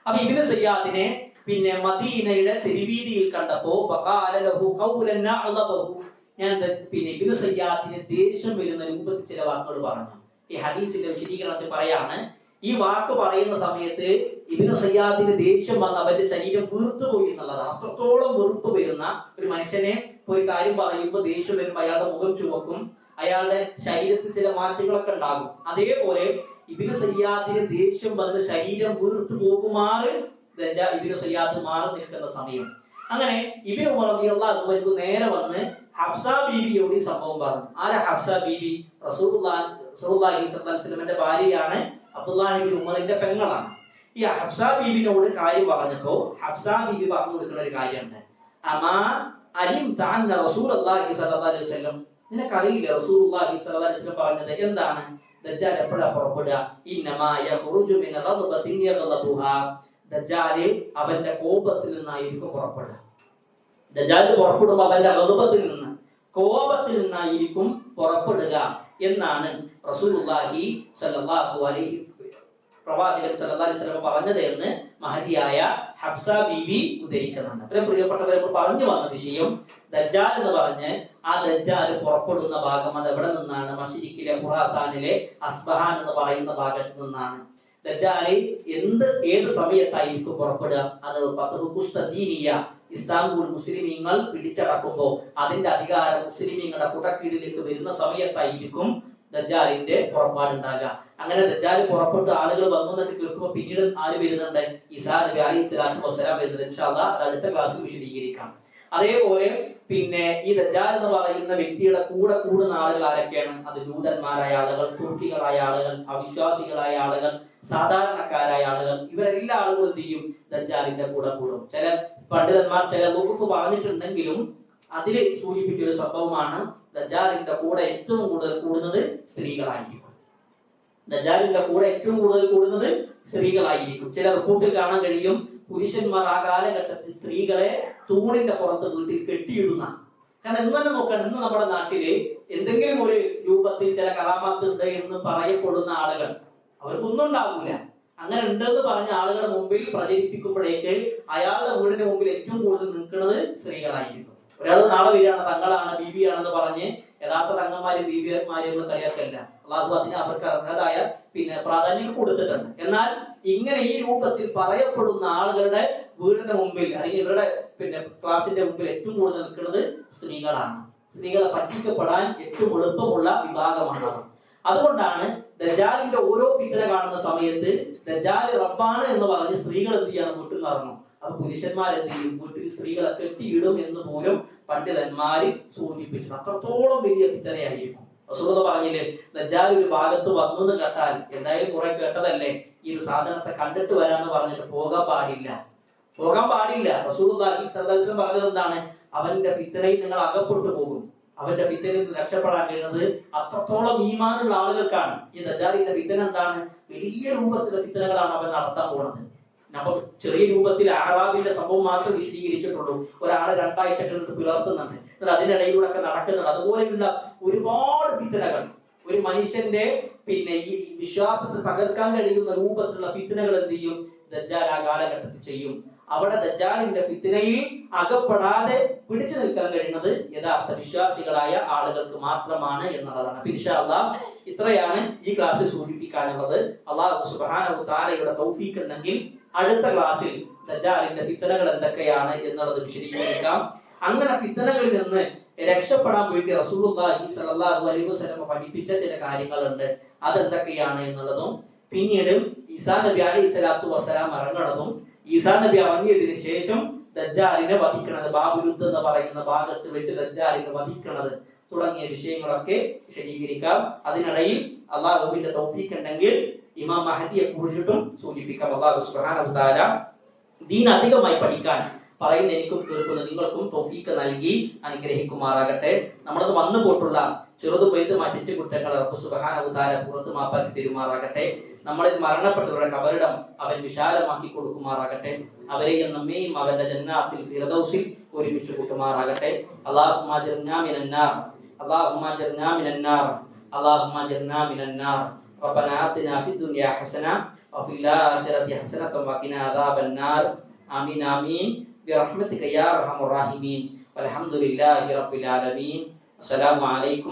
അപ്പൊ ഇബ്നു സയ്യാദിനെ പിന്നെ മദീനയുടെ തെരുവീതിയിൽ കണ്ടപ്പോ ഫഖാല ലഹു ഖൗലൻ അഅ്ളബഹു, ഞാൻ പിന്നെ ഇബ്നു സയ്യാദിനെ ദേഷ്യം വരുന്ന രൂപത്തിൽ ചില വാക്കുകൾ പറഞ്ഞു. ഈ ഹദീസിന്റെ വിശദീകരണത്തിൽ പറയാണ്, ഈ വാക്ക് പറയുന്ന സമയത്ത് ഇബ്നു സയ്യാദിന് ദേഷ്യം വന്ന് അവന്റെ ശരീരം വീർത്തുപോയി എന്നുള്ളതാണ്. അത്രത്തോളം വെറുപ്പ് വരുന്ന ഒരു മനുഷ്യനെ ഒരു കാര്യം പറയുമ്പോൾ ദേഷ്യം വരുമ്പോൾ അയാളുടെ മുഖം ചുവക്കും, അയാളുടെ ശരീരത്തിൽ ചില മാറ്റങ്ങളൊക്കെ ഉണ്ടാകും. അതേപോലെ ഇബ്നു സയ്യാദിന് ദേഷ്യം വന്ന് ശരീരം വീർത്തു പോകുമാറ് ഇബ്നു സയ്യാദ് മാറി നിൽക്കുന്ന സമയം. അങ്ങനെ ഇബ്നു ഉമർ റളിയല്ലാഹു അൻഹു നേരെ വന്ന് ഹഫ്സ ബീവിയോട് ഈ സംഭവം പറഞ്ഞു. ആരാ ഹഫ്സ ബീവി? റസൂലുള്ളാഹി സ്വല്ലല്ലാഹു അലൈഹി വസല്ലമയുടെ ഭാര്യയാണ്, അബ്ദുല്ലാഹി ഇബ്നു ഉമറിന്റെ പെങ്ങളാണ്. ഈ ഹഫ്സ ബീവിനോട് കാര്യം പറഞ്ഞപ്പോ ഹഫ്സ ബീവി പറഞ്ഞു കൊടുക്കുന്ന ഒരു കാര്യമുണ്ട്. അമാ അലിംത അന്ന റസൂലുള്ളാഹി സ്വല്ലല്ലാഹു അലൈഹി വസല്ലം, നിനക്കറിയില്ല റസൂലുള്ളാഹി സ്വല്ലല്ലാഹു അലൈഹി വസല്ലം പറഞ്ഞത് എന്താണ്? ദജ്ജാൽ എപ്പോഴാ പുറപ്പെടുക? ഇന്നമാ യഖ്റുജു മിൻ ഗദ്ബത്തിൻ യഗ്ളബുഹാ, ദജ്ജാൽ അവന്റെ കോപത്തിൽ നിന്നായിരിക്കും പുറപ്പെടുക. ദജ്ജാൽ പുറപ്പെടുമ്പോൾ അവന്റെ ഗദ്ബത്തിൽ നിന്ന്, കോപത്തിൽ നിന്നായിരിക്കും പുറപ്പെടുക എന്നാണ് റസൂലുള്ളാഹി സ്വല്ലല്ലാഹു അലൈഹി പ്രവാചകൻ സല്ലല്ലാഹു അലൈഹി വസല്ലം പറഞ്ഞത് എന്ന് മഹദിയായ ഹഫ്സ ബീവി ഉദ്ധരിക്കുന്നുണ്ട്. അപ്പോൾ പ്രിയപ്പെട്ടവരെ, പറഞ്ഞു വന്ന വിഷയം ദജ്ജാൽ എന്ന് പറഞ്ഞ് ആ ദജ്ജാൽ പുറപ്പെടുന്ന ഭാഗം അത് എവിടെ നിന്നാണ്? മശ്രിഖിലെ ഖുറാസാനിലെ അസ്ബഹാൻ എന്ന് പറയുന്ന ഭാഗത്ത് നിന്നാണ്. ദജ്ജാൽ ഏത് സമയത്തായിരിക്കും പുറപ്പെടുക? അത് ഫത്ഹു ഖുസ്തന്തീനിയ, ഇസ്താംബൂൾ മുസ്ലിമീങ്ങൾ പിടിച്ചടക്കുമ്പോൾ അതിന്റെ അധികാരം മുസ്ലിമീങ്ങളുടെ കുടക്കീഴിലേക്ക് വരുന്ന സമയത്തായിരിക്കും ദജ്ജാലിന്റെ പുറപ്പാടുണ്ടാകുക. അങ്ങനെ ദജ്ജാൽ പുറപ്പെട്ട് ആളുകൾ വന്നതൊക്കെ കേൾക്കുമ്പോൾ പിന്നീട് ആര് വരുന്നുണ്ട്? ഈസാ നബി അലൈഹി സ്വലാത്തു വസ്സലാം വരുന്നുണ്ട്. ഇൻഷാ അല്ലാഹ് അത് അടുത്ത ക്ലാസ്സിൽ വിശദീകരിക്കാം. അതേപോലെ ഈ ദജ്ജാൽ എന്ന് പറയുന്ന വ്യക്തിയുടെ കൂടെ കൂടുന്ന ആളുകൾ ആരൊക്കെയാണ്? അത് ജൂതന്മാരായ ആളുകൾ, തുർക്കികളായ ആളുകൾ, അവിശ്വാസികളായ ആളുകൾ, സാധാരണക്കാരായ ആളുകൾ, ഇവരെല്ലാ ആളുകളും എന്ത് ചെയ്യും? ദജ്ജാലിന്റെ കൂടെ കൂടും. ചില പണ്ഡിതന്മാർ ചില ലുഖ്ഫ് പറഞ്ഞിട്ടുണ്ടെങ്കിലും അതിൽ സൂചിപ്പിച്ച ഒരു സംഭവമാണ്, ദജ്ജാലിന്റെ കൂടെ ഏറ്റവും കൂടുതൽ കൂടുന്നത് സ്ത്രീകളായിരിക്കും. ദജ്ജാലിന്റെ കൂടെ ഏറ്റവും കൂടുതൽ കൂടുന്നത് സ്ത്രീകളായിരിക്കും. ചില റിപ്പോർട്ടിൽ കാണാൻ കഴിയും, പുരുഷന്മാർ ആ കാലഘട്ടത്തിൽ സ്ത്രീകളെ തൂണിന്റെ പുറത്ത് വീട്ടിൽ കെട്ടിയിടുന്ന. കാരണം ഇന്ന് തന്നെ നോക്കണം, ഇന്ന് നമ്മുടെ നാട്ടില് എന്തെങ്കിലും ഒരു രൂപത്തിൽ ചില കറാമാത്ത് ഉണ്ട് എന്ന് പറയപ്പെടുന്ന ആളുകൾ അവർക്കൊന്നും ഉണ്ടാവില്ല. അങ്ങനെ ഉണ്ടെന്ന് പറഞ്ഞ ആളുകളുടെ മുമ്പിൽ പ്രചരിപ്പിക്കുമ്പോഴേക്ക് അയാളുടെ വീടിന്റെ മുമ്പിൽ ഏറ്റവും കൂടുതൽ നിൽക്കുന്നത് സ്ത്രീകളായിരിക്കും. ഒരാൾ നാളെ വരികയാണ്, തങ്ങളാണ്, ബീബിയാണെന്ന് പറഞ്ഞ് യഥാർത്ഥ തങ്ങന്മാരും ബീബിമാരും നമ്മൾ കളിയാക്കല്ല. അള്ളാഹു അതിന് അവർക്ക് അർഹതായ പ്രാധാന്യം കൊടുത്തിട്ടുണ്ട്. എന്നാൽ ഇങ്ങനെ ഈ രൂപത്തിൽ പറയപ്പെടുന്ന ആളുകളുടെ വീടിന്റെ മുമ്പിൽ അല്ലെങ്കിൽ ഇവരുടെ ക്ലാസിന്റെ മുമ്പിൽ ഏറ്റവും കൂടുതൽ നിൽക്കുന്നത് സ്ത്രീകളാണ്. സ്ത്രീകളെ പറ്റിക്കപ്പെടാൻ ഏറ്റവും എളുപ്പമുള്ള വിഭാഗമാണ്. അതുകൊണ്ടാണ് ദജ്ജാലിന്റെ ഓരോ ഫിത്ന കാണുന്ന സമയത്ത് ദജ്ജാൽ റബ്ബാണ് എന്ന് പറഞ്ഞ് സ്ത്രീകൾ എന്ത് ചെയ്യാണ്? വീട്ടിൽ നിന്ന് ഇറങ്ങും. അപ്പൊ പുരുഷന്മാരെന്ത് ചെയ്യും? വീട്ടിൽ സ്ത്രീകളെ കെട്ടിയിടും എന്ന് പോലും പണ്ഡിതന്മാര് സൂചിപ്പിച്ചു. അത്രത്തോളം വലിയ ഫിത്നയായിരിക്കും. റസൂലുള്ളാഹി പറഞ്ഞില്ലേ, ദജ്ജാൽ ഒരു ഭാഗത്ത് വന്നു കേട്ടാൽ, എന്തായാലും കുറെ കേട്ടതല്ലേ, ഈ ഒരു സാധനത്തെ കണ്ടിട്ട് വരാന്ന് പറഞ്ഞിട്ട് പോകാൻ പാടില്ല. റസൂലുള്ളാഹി സ്വല്ലല്ലാഹു അലൈഹി വസല്ലം പറഞ്ഞത് എന്താണ്? അവന്റെ ഫിത്നയിൽ നിങ്ങൾ അകപ്പെട്ടു പോകും. അവന്റെ ഫിത്നയിൽ നിന്ന് രക്ഷപ്പെടാൻ കഴിയുന്നത് അത്രത്തോളം ഈമാനുള്ള ആളുകൾക്കാണ്. ഈ ദജ്ജാലിന്റെ ഫിത്ന എന്താണ്? വലിയ രൂപത്തിലുള്ള ഫിത്നകളാണ് അവൻ നടത്താൻ പോകുന്നത്. അപ്പൊ ചെറിയ രൂപത്തിൽ അറാബിന്റെ സംഭവം മാത്രം വിശദീകരിച്ചിട്ടുള്ളൂ. ഒരാളെ രണ്ടായിട്ടൊക്കെ പിളർത്തുന്നുണ്ട്, എന്നാൽ അതിനിടയിലൂടെ ഒക്കെ നടക്കുന്നുണ്ട്. അതുപോലെയുള്ള ഒരുപാട് ഫിത്നകൾ, ഒരു മനുഷ്യന്റെ ഈ വിശ്വാസത്തെ തകർക്കാൻ കഴിയുന്ന രൂപത്തിലുള്ള ഫിത്നകൾ എന്ത് ചെയ്യും? ദജ്ജാൽ ആ കാലഘട്ടത്തിൽ ചെയ്യും. അവിടെ ദജ്ജാലിന്റെ ഫിത്നയിൽ അകപ്പെടാതെ പിടിച്ചു നിൽക്കാൻ കഴിയുന്നത് യഥാർത്ഥ വിശ്വാസികളായ ആളുകൾക്ക് മാത്രമാണ് എന്നുള്ളതാണ്. ഇൻഷാ അല്ലാഹ് ഇത്രയാണ് ഈ ക്ലാസ്സിൽ സൂചിപ്പിക്കാനുള്ളത്. അല്ലാഹു സുബ്ഹാനഹു തആലയുടെ തൗഫീഖ് ഉണ്ടെങ്കിൽ അടുത്ത ക്ലാസ്സിൽ ദജ്ജാലിന്റെ ഫിത്നകൾ എന്തൊക്കെയാണ് എന്നുള്ളത് വിശദീകരിക്കാം. അങ്ങനെ ഫിത്നകളിൽ നിന്ന് രക്ഷപ്പെടാൻ വേണ്ടി റസൂലുള്ളാഹി സ്വല്ലല്ലാഹു അലൈഹി വസല്ലം പഠിപ്പിച്ച ചില കാര്യങ്ങളുണ്ട്. അതെന്തൊക്കെയാണ് എന്നുള്ളതും, പിന്നീട് ഈസാ നബി അലൈഹി സ്വലാത്തു വസ്സലാം ഇറങ്ങുന്നതും, ഈസാ നബി ഇറങ്ങിയതിനു ശേഷം ദജ്ജാലിനെ വധിക്കുന്നത്, ബാബുലുദ് എന്ന് പറയുന്ന ഭാഗത്ത് വെച്ച് ദജ്ജാലിനെ വധിക്കുന്നത് തുടങ്ങിയ വിഷയങ്ങളൊക്കെ വിശദീകരിക്കാം. അതിനിടയിൽ അല്ലാഹുവിന്റെ തൗഫീഖ് ഉണ്ടെങ്കിൽ ഇമാം മഹദിയെ കുറിച്ചിട്ടും സൂചിപ്പിക്കാം. അല്ലാഹു സുബ്ഹാനഹു തആല ദീൻ അധികമായി പഠിക്കാൻ പറയുന്ന എനിക്കും കേൾക്കുന്ന നിങ്ങൾക്കും തൗഫീഖ് നൽകി അനുഗ്രഹിക്കുമാറാകട്ടെ. നമ്മളത് വന്നു പോയിട്ടുള്ള ചെറുതു വലുതുമായ തെറ്റുകുറ്റങ്ങൾ റബ്ബ് സുബ്ഹാനഹു തആല പുറത്തു മാപ്പാക്കി തരുമാറാകട്ടെ. നമ്മളിൽ മരണപ്പെട്ടവരുടെ കബറിടം അവൻ വിശാലമാക്കി കൊടുക്കുമാറാകട്ടെ. അവരെയും നമ്മെയും അവന്റെ ജന്നാത്തിൽ ഫിർദൗസിൽ ഒരുമിച്ച് കൂട്ടുമാറാകട്ടെ. അല്ലാഹുമ്മ അജ്ർനാ മിനന്നാർ, അല്ലാഹുമ്മ അജ്ർനാ മിനന്നാർ, അല്ലാഹുമ്മ അജ്ർനാ മിനന്നാർ. റബ്ബനാ ആതിനാ ഫിദ്ദുനിയാ ഹസന വഫിൽ ആഖിറതി ഹസനത വഖിനാ അദാബന്നാർ. ആമീൻ ആമീൻ ബിറഹ്മതിക യാ അർഹമർ റഹീമീൻ. വൽഹംദുലില്ലാഹി റബ്ബിൽ ആലമീൻ. അസ്സലാമു അലൈക്കും.